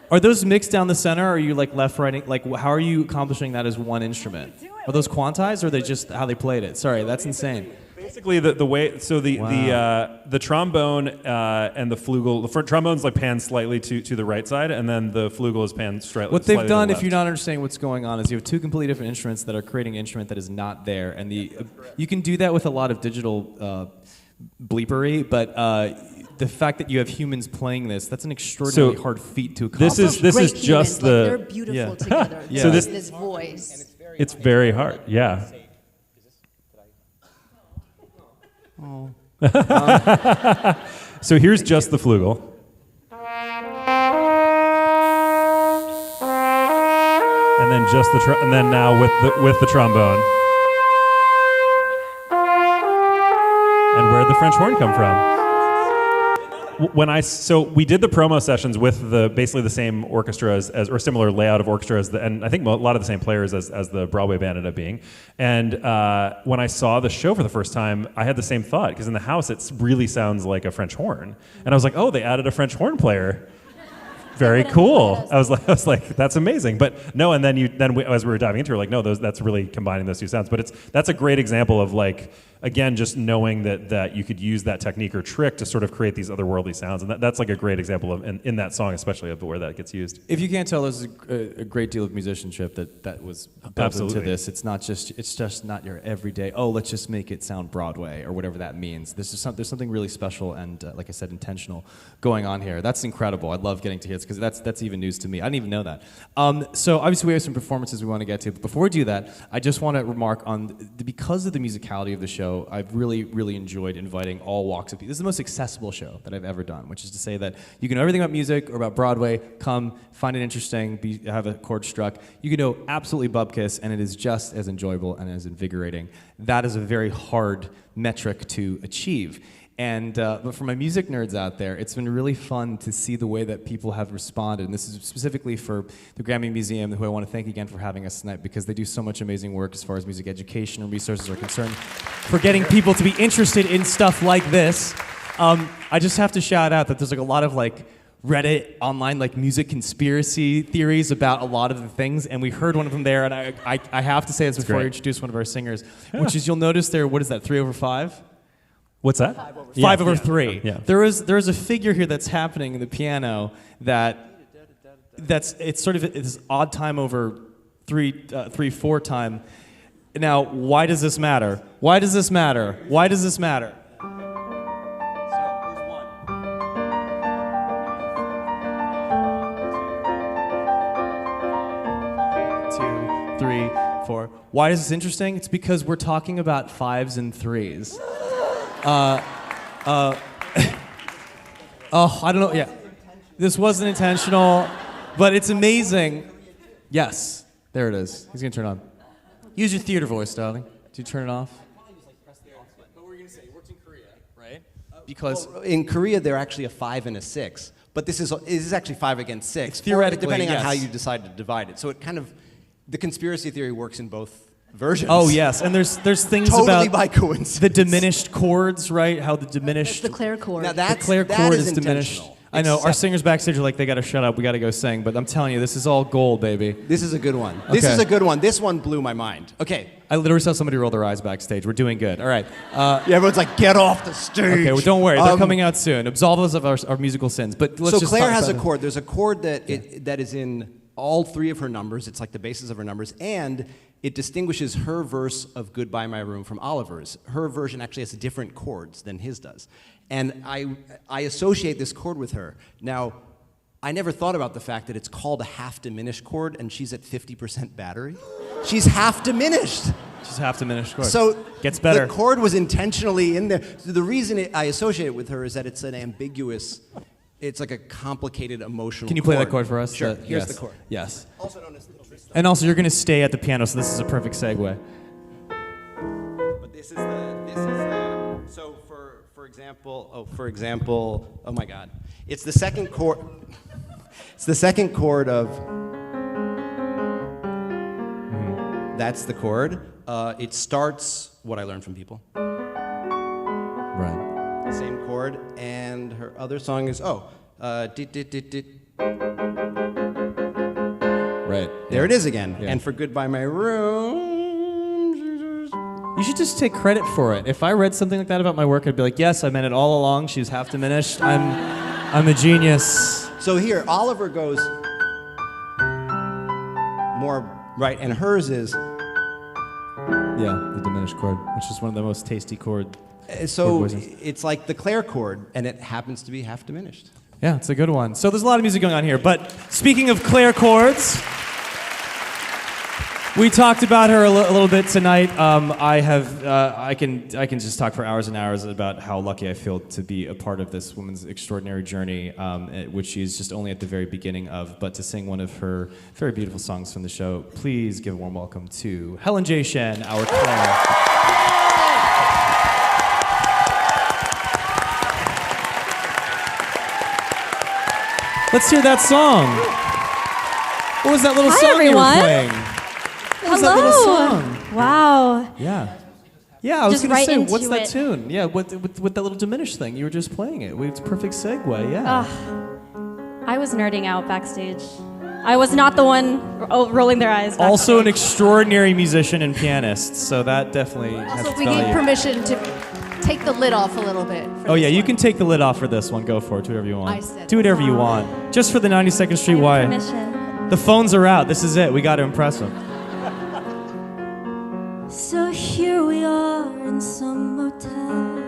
Speaker 1: Are those mixed down the center? Or are you like left, right? Like, how are you accomplishing that as one instrument? Are those quantized, or are they just how they played it? Sorry, that's insane.
Speaker 5: Basically, the way so the trombone and the flugel, the trombone's like panned slightly to the right side, and then the flugel is panned slightly.
Speaker 1: What they've
Speaker 5: slightly
Speaker 1: done,
Speaker 5: to the
Speaker 1: if you're
Speaker 5: left.
Speaker 1: not understanding what's going on, is you have two completely different instruments that are creating an instrument that is not there, and you can do that with a lot of digital bleepery, but the fact that you have humans playing this—that's an extraordinarily
Speaker 5: So,
Speaker 1: hard feat to accomplish.
Speaker 5: this
Speaker 3: Great
Speaker 5: is just
Speaker 3: humans, like, they're
Speaker 5: the.
Speaker 3: beautiful
Speaker 1: Yeah.
Speaker 3: together.
Speaker 1: Yeah.
Speaker 5: So
Speaker 3: This
Speaker 5: this-
Speaker 3: voice.
Speaker 5: It's very hard. Yeah. So here's just the flugel. And then just and then now with the trombone. And where'd the French horn come from? So we did the promo sessions with basically the same orchestra as or similar layout of orchestra and I think a lot of the same players as the Broadway band ended up being. And when I saw the show for the first time, I had the same thought because in the house it really sounds like a French horn, and I was like, oh, they added a French horn player. Very cool. I was like, that's amazing. But no, and then as we were diving into it, like, no, that's really combining those two sounds. But that's a great example of like, again, just knowing that you could use that technique or trick to sort of create these otherworldly sounds, and that's like a great example of in that song, especially of where that gets used.
Speaker 1: If you can't tell, there's a great deal of musicianship that was built into this. It's just not your everyday. Oh, let's just make it sound Broadway or whatever that means. There's something really special and, like I said, intentional going on here. That's incredible. I love getting to hear this because that's even news to me. I didn't even know that. So obviously we have some performances we want to get to. But before we do that, I just want to remark on because of the musicality of the show. I've really, really enjoyed inviting all walks of people. This is the most accessible show that I've ever done, which is to say that you can know everything about music or about Broadway, come, find it interesting, have a chord struck. You can know absolutely bupkis, and it is just as enjoyable and as invigorating. That is a very hard metric to achieve. And but for my music nerds out there, it's been really fun to see the way that people have responded. And this is specifically for the GRAMMY Museum, who I want to thank again for having us tonight, because they do so much amazing work as far as music education and resources are concerned, for getting people to be interested in stuff like this. I just have to shout out that there's like a lot of like Reddit online like music conspiracy theories about a lot of the things, and we heard one of them there, and I have to say this before I introduce one of our singers, which is, you'll notice there, what is that, 3/5?
Speaker 5: What's that?
Speaker 1: 5 over 3.
Speaker 5: Yeah.
Speaker 1: There is a figure here that's happening in the piano it's sort of this odd time over 3/4 time. Now, why does this matter? Why does this matter? Why does this matter? Two, 3, 4. Why is this interesting? It's because we're talking about 5s and 3s. I don't know. Yeah, this wasn't intentional, but it's amazing. Yes, there it is. He's gonna turn it on. Use your theater voice, darling. Do you turn it off?
Speaker 4: But what were you gonna say? It works in Korea,
Speaker 1: Right? Because
Speaker 4: in Korea they're actually a 5 and a 6, but this is actually 5 against 6.
Speaker 1: Theoretically,
Speaker 4: depending
Speaker 1: yes.
Speaker 4: on how you decide to divide it. So it kind of, the conspiracy theory works in both versions.
Speaker 1: oh yes, and there's things
Speaker 4: Totally
Speaker 1: about
Speaker 4: by coincidence.
Speaker 1: the diminished chords, right? How the diminished
Speaker 3: The Claire chord.
Speaker 4: Now
Speaker 1: the
Speaker 4: that's,
Speaker 1: Claire
Speaker 4: that
Speaker 1: chord
Speaker 4: is
Speaker 1: is diminished.
Speaker 4: intentional.
Speaker 1: I know, our
Speaker 4: Except-
Speaker 1: singers backstage are like, they gotta shut up, we gotta go sing, but I'm telling you, this is all gold, baby.
Speaker 4: This is a good one. This
Speaker 1: Okay.
Speaker 4: is a good one. This one blew my mind. Okay.
Speaker 1: I literally saw somebody roll their eyes backstage. We're doing good. All right.
Speaker 4: Yeah, everyone's like, get off the stage.
Speaker 1: Okay, well, don't worry. They're coming out soon. Absolve us of our musical sins. But let's
Speaker 4: So
Speaker 1: just
Speaker 4: Claire
Speaker 1: talk
Speaker 4: has a
Speaker 1: about it.
Speaker 4: chord. There's a chord that is in all 3 of her numbers. It's like the basis of her numbers, and it distinguishes her verse of "Goodbye My Room" from Oliver's. Her version actually has different chords than his does, and I associate this chord with her. Now, I never thought about the fact that it's called a half diminished chord, and she's at 50% battery. She's half diminished.
Speaker 1: She's half diminished chord.
Speaker 4: So
Speaker 1: gets better.
Speaker 4: The chord was intentionally in there. So the reason I associate it with her is that it's an ambiguous, it's like a complicated emotional.
Speaker 1: Can you play that chord for us?
Speaker 4: Sure. Here's
Speaker 1: yes.
Speaker 4: the chord.
Speaker 1: Yes.
Speaker 4: Also known as.
Speaker 1: And also, you're going to stay at the piano, so this is a perfect segue.
Speaker 4: But this is so for example, oh my God, it's the second chord. It's the second chord of. That's the chord. It starts what I learned from people.
Speaker 1: Right.
Speaker 4: Same chord, and her other song is
Speaker 1: Right.
Speaker 4: There it is again.
Speaker 1: Yeah.
Speaker 4: And for "Goodbye My Room."
Speaker 1: You should just take credit for it. If I read something like that about my work, I'd be like, yes, I meant it all along. She's half diminished. I'm a genius.
Speaker 4: So here, Oliver goes more right, and hers is.
Speaker 1: Yeah, the diminished chord, which is one of the most tasty chord
Speaker 4: So
Speaker 1: voices.
Speaker 4: it's like the Claire chord, and it happens to be half diminished.
Speaker 1: Yeah, it's a good one. So there's a lot of music going on here. But speaking of Claire chords, we talked about her a little bit tonight. I can just talk for hours and hours about how lucky I feel to be a part of this woman's extraordinary journey, which she's just only at the very beginning of. But to sing one of her very beautiful songs from the show, please give a warm welcome to Helen J Shen, our Claire. Let's hear that song. What was that little
Speaker 6: Hi,
Speaker 1: song
Speaker 6: everyone.
Speaker 1: you were playing? What was that little song?
Speaker 6: Wow.
Speaker 1: Yeah. Yeah, I was
Speaker 6: Just
Speaker 1: going
Speaker 6: right
Speaker 1: to say,
Speaker 6: into
Speaker 1: what's that
Speaker 6: it.
Speaker 1: tune? Yeah, with that little diminished thing. You were just playing it. It's a perfect segue, yeah.
Speaker 6: I was nerding out backstage. I was not the one rolling their eyes. Backstage.
Speaker 1: Also an extraordinary musician and pianist, so that definitely has
Speaker 3: Also,
Speaker 1: its
Speaker 3: we need
Speaker 1: value.
Speaker 3: permission to take the lid off a little bit.
Speaker 1: Oh yeah, you can take the lid off for this one. Go for it. Do whatever you want.
Speaker 3: I said
Speaker 1: Do whatever you want. Just for the 92nd Street Y.
Speaker 6: Permission.
Speaker 1: The phones are out. This is it. We got to impress them.
Speaker 6: So here we are in some motel,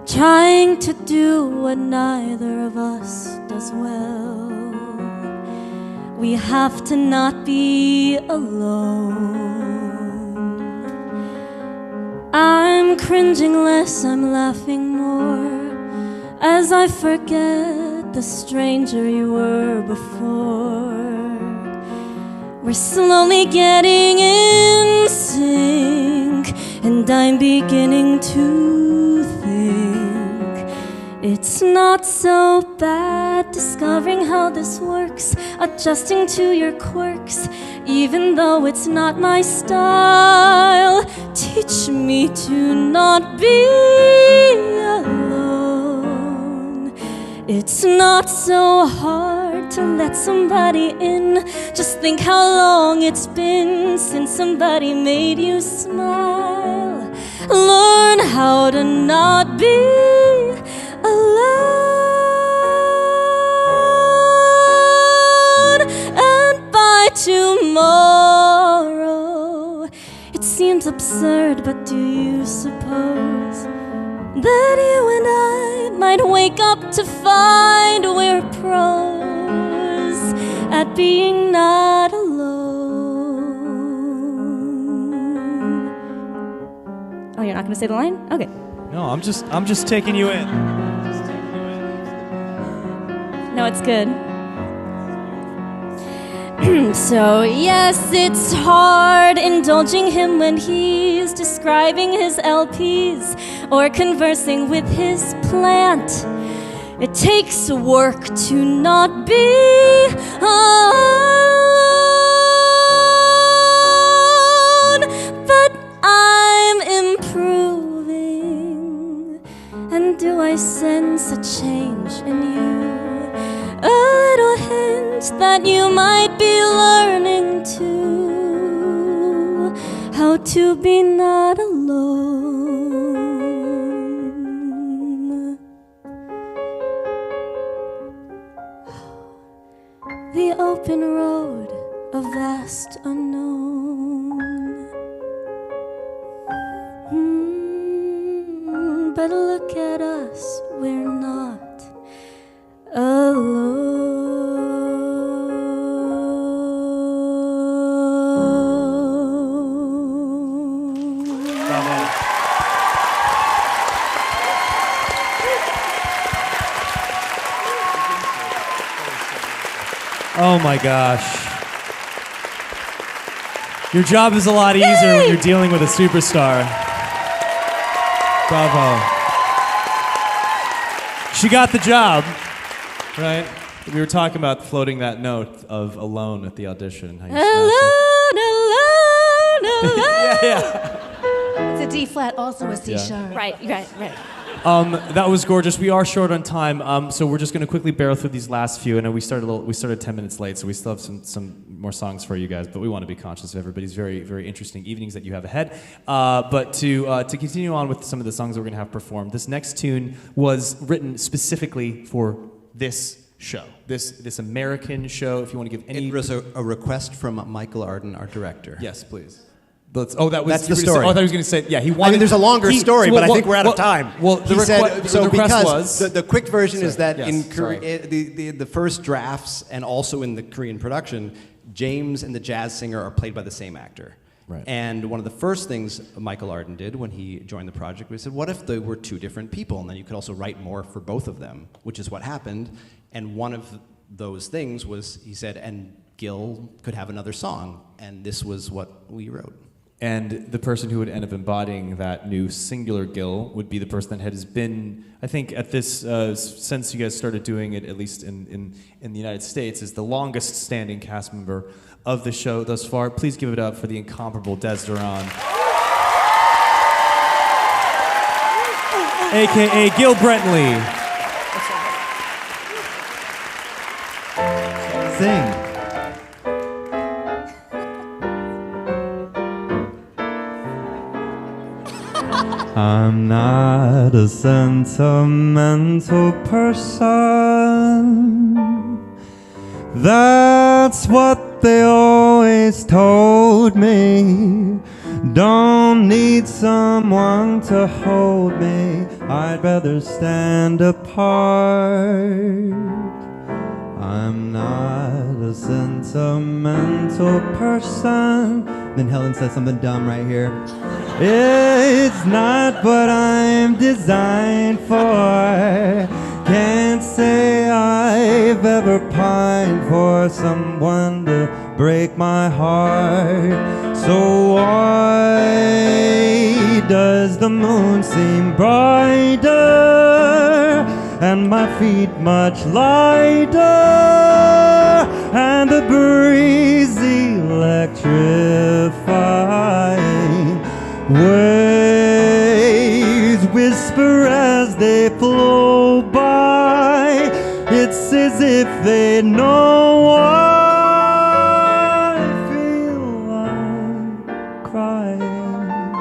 Speaker 6: trying to do what neither of us does well. We have to not be alone. I'm cringing less, I'm laughing more, as I forget the stranger you were before. We're slowly getting in sync, and I'm beginning to think it's not so bad discovering how this works, adjusting to your quirks, even though it's not my style. Teach me to not be alone. It's not so hard to let somebody in. Just think how long it's been since somebody made you smile. Learn how to not be alone. And by tomorrow, it seems absurd, but do you suppose that you and I might wake up to find we're pros at being not alone? Oh, you're not gonna say the line? Okay.
Speaker 1: No, I'm just taking you in.
Speaker 6: No, it's good. So yes, it's hard indulging him when he's describing his LPs or conversing with his plant. It takes work to not be alone, but I'm improving. And do I sense a change in you? A little hint that you might be learning too, how to be not alone. The open road, a vast unknown. But look at us, we're not alone.
Speaker 1: Bravo. Oh my gosh. Your job is a lot easier when you're dealing with a superstar. Bravo. She got the job, right? We were talking about floating that note of alone at the audition. How you
Speaker 6: Alone, alone, alone.
Speaker 1: yeah.
Speaker 3: It's a D flat, also a C sharp.
Speaker 6: Right.
Speaker 1: That was gorgeous. We are short on time, so we're just going to quickly barrel through these last few. And we started 10 minutes late, so we still have some more songs for you guys. But we want to be conscious of everybody's very, very interesting evenings that you have ahead. But to continue on with some of the songs that we're going to have performed, this next tune was written specifically for this show, this American show. If you want to give any,
Speaker 4: It was a request from Michael Arden, our director.
Speaker 1: yes, please. That's the
Speaker 4: story.
Speaker 1: Oh, I thought he was going to say, yeah, he wanted.
Speaker 4: I mean, there's a longer story, but I think we're out of time.
Speaker 1: Well, the request
Speaker 4: because
Speaker 1: was
Speaker 4: the quick version is that
Speaker 1: Yes,
Speaker 4: in
Speaker 1: sorry.
Speaker 4: the first drafts and also in the Korean production, James and the jazz singer are played by the same actor.
Speaker 1: Right.
Speaker 4: And one of the first things Michael Arden did when he joined the project was he said, what if they were two different people, and then you could also write more for both of them, which is what happened. And one of those things was, he said, and Gil could have another song, and this was what we wrote.
Speaker 1: And the person who would end up embodying that new singular Gil would be the person that has been, I think, at this, since you guys started doing it, at least in the United States, is the longest standing cast member of the show thus far. Please give it up for the incomparable Dez Duron, AKA Gil Brentley.
Speaker 7: Sing. I'm not a sentimental person. That's what they always told me. Don't need someone to hold me. I'd rather stand apart. I'm not a sentimental person. Then Helen says something dumb right here. It's not what I'm designed for. Can't say I've ever pined for someone to break my heart. So why does the moon seem brighter and my feet much lighter and the breeze electrifying? Waves whisper as they flow by. It's as if they know I feel like crying.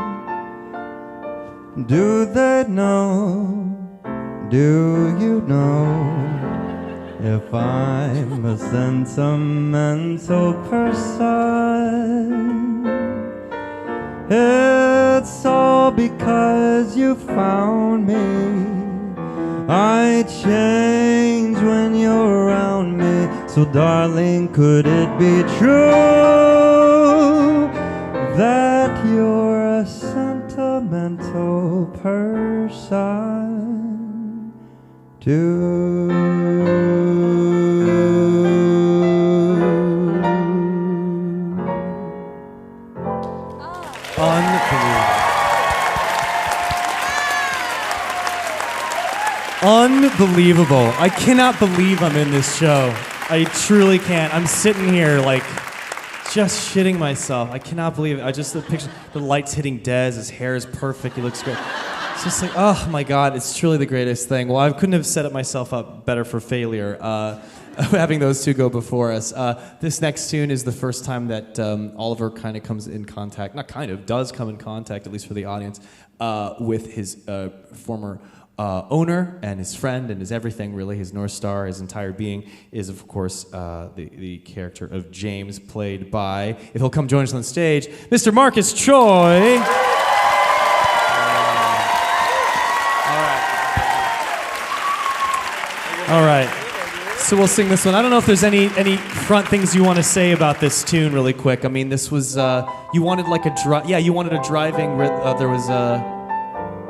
Speaker 7: Do they know? Do you know if I'm a sentimental person? It's all because you found me. I change when you're around me. So darling, could it be true that you're a sentimental person too?
Speaker 1: Unbelievable. I cannot believe I'm in this show. I truly can't. I'm sitting here like just shitting myself. I cannot believe it. I just, the picture, the lights hitting Dez, his hair is perfect, he looks great. It's just like, oh my God, it's truly the greatest thing. Well, I couldn't have set up myself up better for failure, having those two go before us. This next tune is the first time that Oliver kind of comes in contact, not kind of, does come in contact, at least for the audience, with his former owner and his friend and his everything, really, his North Star, his entire being, is, of course, the character of James, played by, if he'll come join us on stage, Mr. Marcus Choi. All right. So we'll sing this one. I don't know if there's any front things you want to say about this tune really quick. I mean, this was, you wanted like a you wanted a driving, there was a,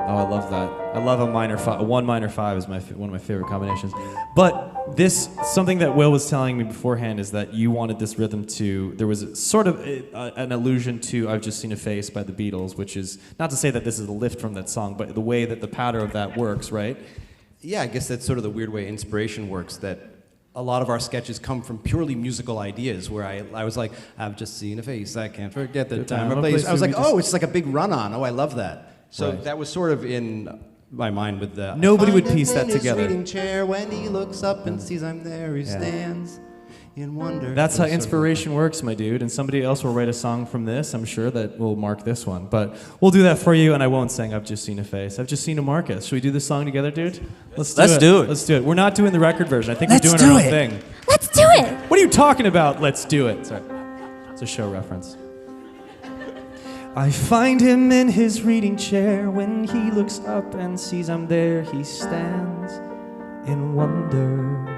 Speaker 1: oh, I love that. I love a minor five. A 1 minor 5 is one of my favorite combinations. But this, something that Will was telling me beforehand is that you wanted this rhythm to, there was sort of an allusion to I've Just Seen a Face by the Beatles, which is, not to say that this is a lift from that song, but the way that the pattern of that works, right?
Speaker 2: Yeah, I guess that's sort of the weird way inspiration works, that a lot of our sketches come from purely musical ideas, where I was like, I've just seen a face, I can't forget the time or place. I was like, oh, it's like a big run-on. Oh, I love that. So
Speaker 1: right.
Speaker 2: That was sort of in my mind with the...
Speaker 1: Nobody would piece that together.
Speaker 7: In his reading chair, when he looks up and sees I'm there, he stands in wonder.
Speaker 1: That's how inspiration works, my dude. And somebody else will write a song from this, I'm sure, that will mark this one. But we'll do that for you, and I won't sing I've Just Seen a Face. I've just seen a Marcus. Should we do this song together, dude? Let's do it. Let's do it. We're not doing the record version. I think we're doing our own thing.
Speaker 6: Let's do it.
Speaker 1: What are you talking about? Let's do it. Sorry. It's a show reference. I find him in his reading chair. When he looks up and sees I'm there, he stands in wonder.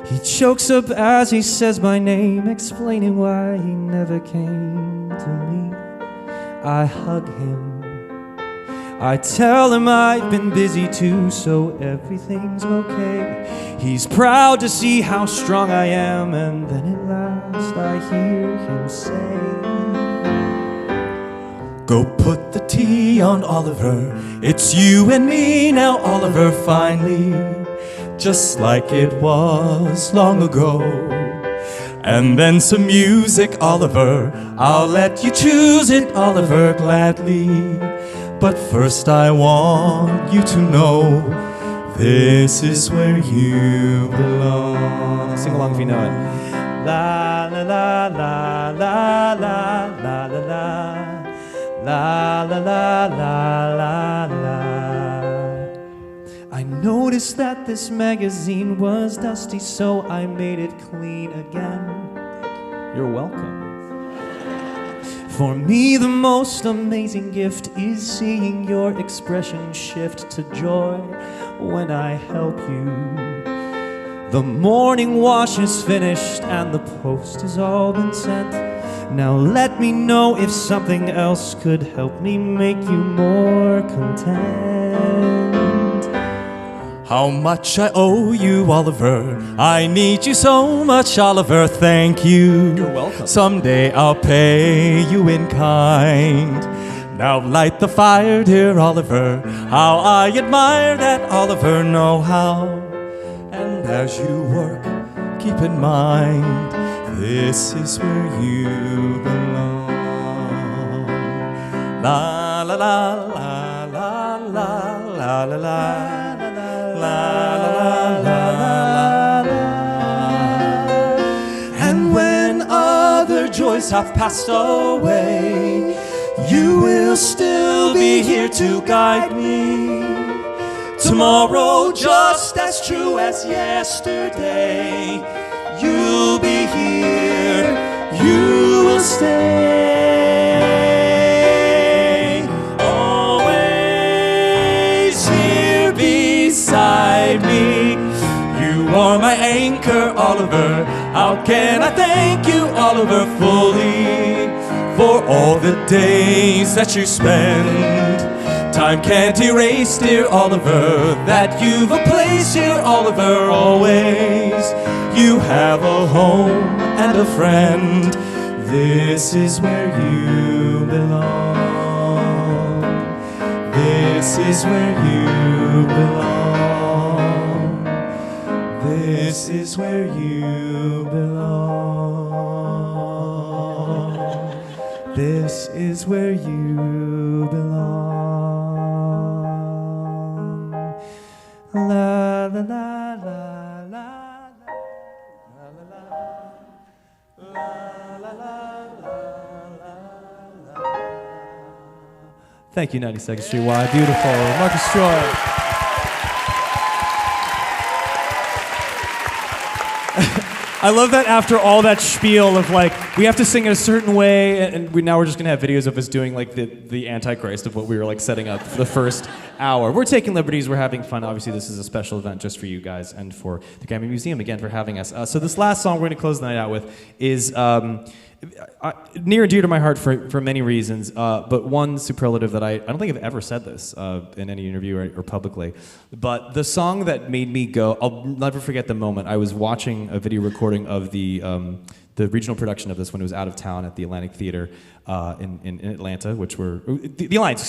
Speaker 1: He chokes up as he says my name, explaining why he never came to me. I hug him. I tell him I've been busy too, so everything's okay. He's proud to see how strong I am, and then at last I hear him say, Go put the tea on, Oliver. It's you and me now, Oliver, finally. Just like it was long ago. And then some music, Oliver. I'll let you choose it, Oliver, gladly. But first I want you to know this is where you belong. Sing along if you know it. La la la la la la la la la. La la la la la la. I noticed that this magazine was dusty, so I made it clean again. You're welcome. For me, the most amazing gift is seeing your expression shift to joy when I help you. The morning wash is finished and the post has all been sent. Now let me know if something else could help me make you more content. How much I owe you, Oliver. I need you so much, Oliver. Thank you. You're welcome. Someday I'll pay you in kind. Now light the fire, dear Oliver. How I admire that, Oliver. Know how. And as you work, keep in mind, this is where you belong. La la la la la la la la la. And when other joys have passed away, you will still be here to guide me. Tomorrow, just as true as yesterday, you'll be here, you will stay. Always here beside me. You are my anchor, Oliver. How can I thank you, Oliver, fully for all the days that you spend? Time can't erase, dear Oliver, that you've a place here, Oliver, always. You have a home and a friend. This is where you belong. This is where you belong. This is where you belong. This is where you belong. La la la la la. Thank you, 92nd Street Y. Beautiful. Marcus Choi. I love that after all that spiel of like, we have to sing it a certain way, and now we're just gonna have videos of us doing like the Antichrist of what we were like setting up for the first hour. We're taking liberties, we're having fun. Obviously, this is a special event just for you guys and for the GRAMMY Museum again for having us. So this last song we're gonna close the night out with is near and dear to my heart for many reasons, but one superlative that I don't think I've ever said this in any interview or publicly, but the song that made me go, I'll never forget the moment. I was watching a video recording of the regional production of this when it was out of town at the Atlantic Theater in Atlanta, which were, the Alliance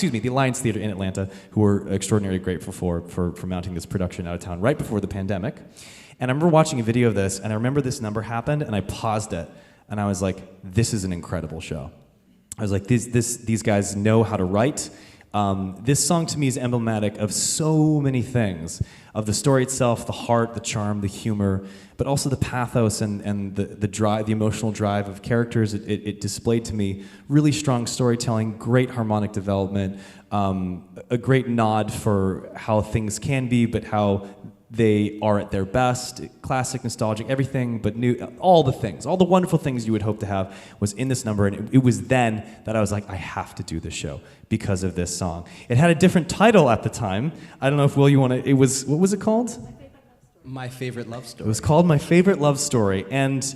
Speaker 1: Theater in Atlanta, who were extraordinarily grateful for mounting this production out of town right before the pandemic. And I remember watching a video of this, and I remember this number happened, and I paused it. And I was like, this is an incredible show. I was like, these guys know how to write. This song to me is emblematic of so many things, of the story itself, the heart, the charm, the humor, but also the pathos and the drive, the emotional drive of characters. It displayed to me really strong storytelling, great harmonic development, a great nod for how things can be, but how they are at their best, classic, nostalgic, everything but new, all the things, all the wonderful things you would hope to have was in this number, and it was then that I was like, I have to do this show because of this song. It had a different title at the time. I don't know if, Will, you want to, it was, what was it called?
Speaker 2: My Favorite Love Story.
Speaker 1: It was called My Favorite Love Story, and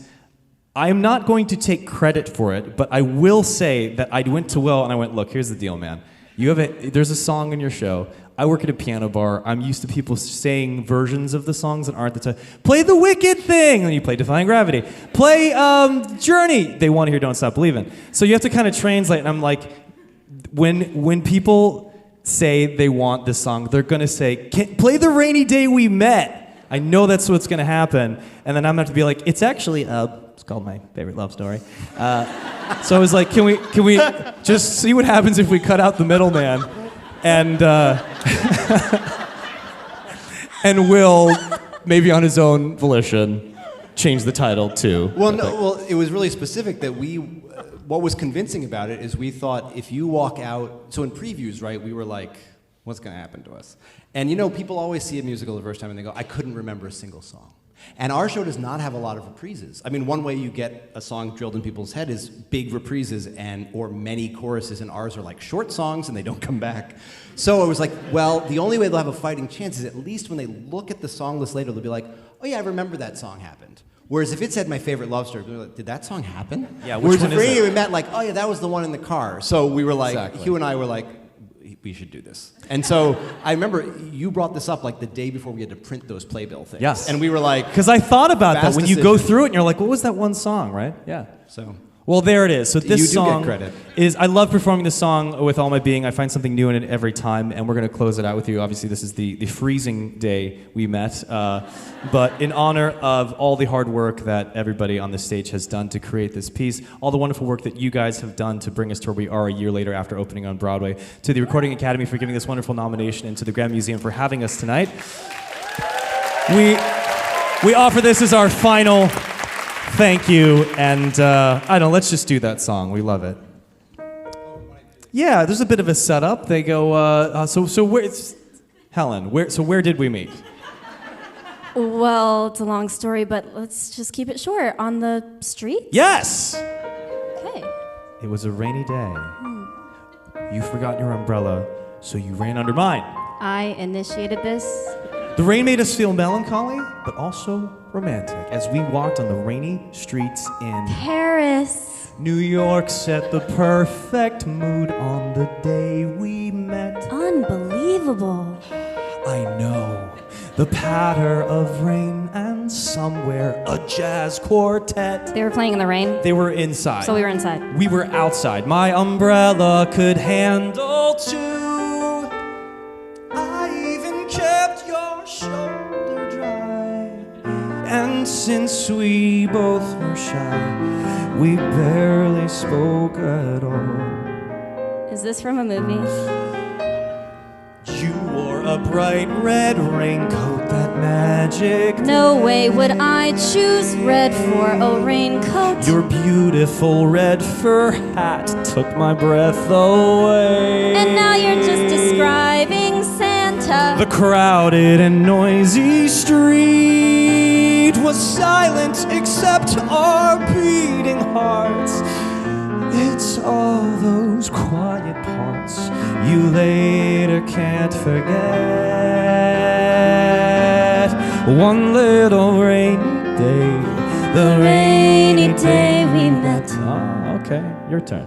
Speaker 1: I'm not going to take credit for it, but I will say that I went to Will and I went, look, here's the deal, man. There's a song in your show. I work at a piano bar. I'm used to people saying versions of the songs that aren't the time. Play The Wicked Thing, and you play Defying Gravity. Play Journey. They want to hear Don't Stop Believin'. So you have to kind of translate, and I'm like, when people say they want this song, they're gonna say, "Play the Rainy Day We Met." I know that's what's gonna happen, and then I'm gonna have to be like, "It's actually it's called My Favorite Love Story." So I was like, "Can we just see what happens if we cut out the middleman?" And and Will, maybe on his own volition, change the title too.
Speaker 2: Well, it was really specific that what was convincing about it is we thought if you walk out, so in previews, right, we were like, what's going to happen to us? And people always see a musical the first time and they go, I couldn't remember a single song. And our show does not have a lot of reprises. I mean, one way you get a song drilled in people's head is big reprises or many choruses, and ours are like short songs and they don't come back. So it was like, well, the only way they'll have a fighting chance is at least when they look at the song list later, they'll be like, oh yeah, I remember that song happened. Whereas if it said My Favorite Love Story, they'll be like, did that song happen?
Speaker 1: Yeah, which one is it?
Speaker 2: We met like, oh yeah, that was the one in the car. So we were like,
Speaker 1: Exactly.
Speaker 2: Hugh and I were like, we should do this. And so I remember you brought this up like the day before we had to print those playbill things.
Speaker 1: Yes.
Speaker 2: And we were like,
Speaker 1: Because I thought about that
Speaker 2: Fast
Speaker 1: when you go
Speaker 2: decision.
Speaker 1: through it and you're like, what was that one song, right? Yeah.
Speaker 2: so.
Speaker 1: Well, there it is. So this
Speaker 2: You do
Speaker 1: song
Speaker 2: get credit.
Speaker 1: is, I love performing this song with all my being. I find something new in it every time, and we're going to close it out with you. Obviously, this is the freezing day we met, but in honor of all the hard work that everybody on the stage has done to create this piece, all the wonderful work that you guys have done to bring us to where we are a year later after opening on Broadway, to the Recording Academy for giving this wonderful nomination, and to the GRAMMY Museum for having us tonight. We offer this as our final thank you, and I don't know, let's just do that song. We love it. Yeah, there's a bit of a setup. They go, so where, Helen, where did we meet?
Speaker 6: Well, it's a long story, but let's just keep it short. On the street?
Speaker 1: Yes!
Speaker 6: Okay.
Speaker 1: It was a rainy day. You forgot your umbrella, so you ran under mine.
Speaker 6: I initiated this.
Speaker 1: The rain made us feel melancholy, but also romantic, as we walked on the rainy streets in
Speaker 6: Paris.
Speaker 1: New York. Set the perfect mood on the day we met.
Speaker 6: Unbelievable.
Speaker 1: I know, the patter of rain, and somewhere a jazz quartet.
Speaker 6: They were playing in the rain,
Speaker 1: They were inside.
Speaker 6: so we were inside.
Speaker 1: We were outside. My umbrella could handle two. I even kept your shoulder dry. And since we both were shy, we barely spoke at all.
Speaker 6: Is this from a movie?
Speaker 1: You wore a bright red raincoat, that magic.
Speaker 6: No way would I choose red for a raincoat.
Speaker 1: Your beautiful red fur hat took my breath away.
Speaker 6: And now you're just describing Santa.
Speaker 1: The crowded and noisy street was silent except our beating hearts. It's all those quiet parts you later can't forget. One little rainy day, the
Speaker 6: rainy day we met.
Speaker 1: Ah, okay, your turn.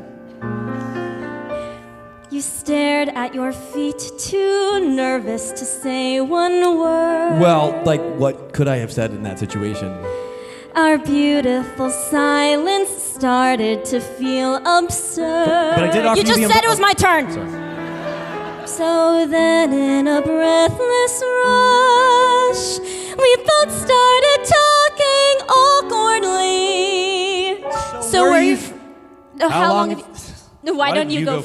Speaker 6: You stared at your feet, too nervous to say one word.
Speaker 1: Well, like, what could I have said in that situation?
Speaker 6: Our beautiful silence started to feel absurd.
Speaker 1: But I did offer
Speaker 6: you just
Speaker 1: the
Speaker 6: said it was my turn.
Speaker 1: Sorry.
Speaker 6: So then, in a breathless rush, we both started talking awkwardly. So
Speaker 1: where
Speaker 6: were
Speaker 1: you
Speaker 6: you? How long? Have you, why don't you go?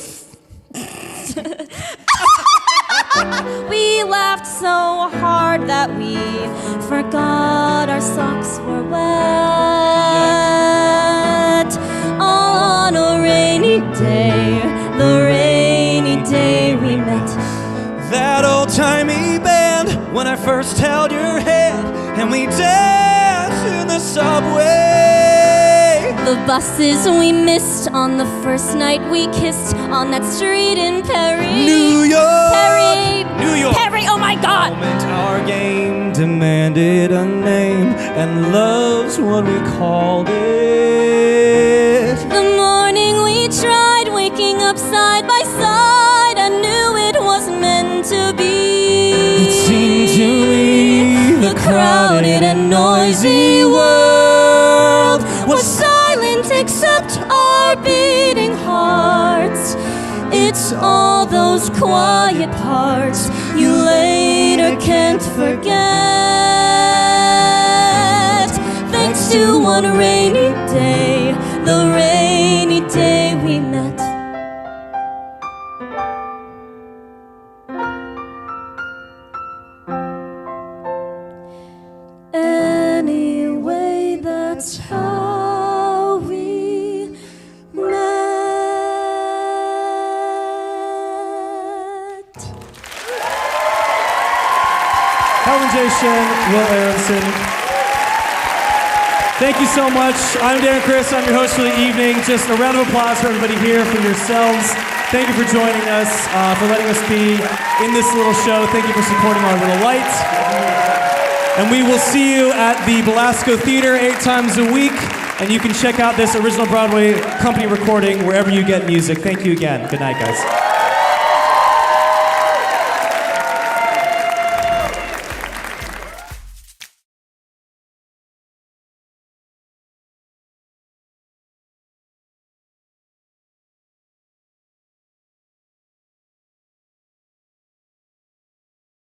Speaker 6: We laughed so hard that we forgot our socks were wet. All on a rainy day, the rainy day we met.
Speaker 1: That old-timey band, when I first held your hand and we danced in the subway.
Speaker 6: The buses we missed on the first night we kissed on that street in Paris.
Speaker 1: New York!
Speaker 6: Perry!
Speaker 1: New York!
Speaker 6: Perry, oh my God!
Speaker 1: Moment our game demanded a name, and love's what we called it.
Speaker 6: The morning we tried waking up side by side, I knew it was meant to be.
Speaker 1: It seemed to me the crowded and noisy world was silent except our beating hearts. It's
Speaker 6: Thanks all those quiet parts you later can't forget. Thanks to one rainy day, the rainy day we met. Anyway, that's how we met.
Speaker 1: Helen J Shen, Will Aronson. Thank you so much. I'm Darren Criss. I'm your host for the evening. Just a round of applause for everybody here, for yourselves. Thank you for joining us, for letting us be in this little show. Thank you for supporting our little light. And we will see you at the Belasco Theater 8 times a week. And you can check out this original Broadway company recording wherever you get music. Thank you again. Good night, guys.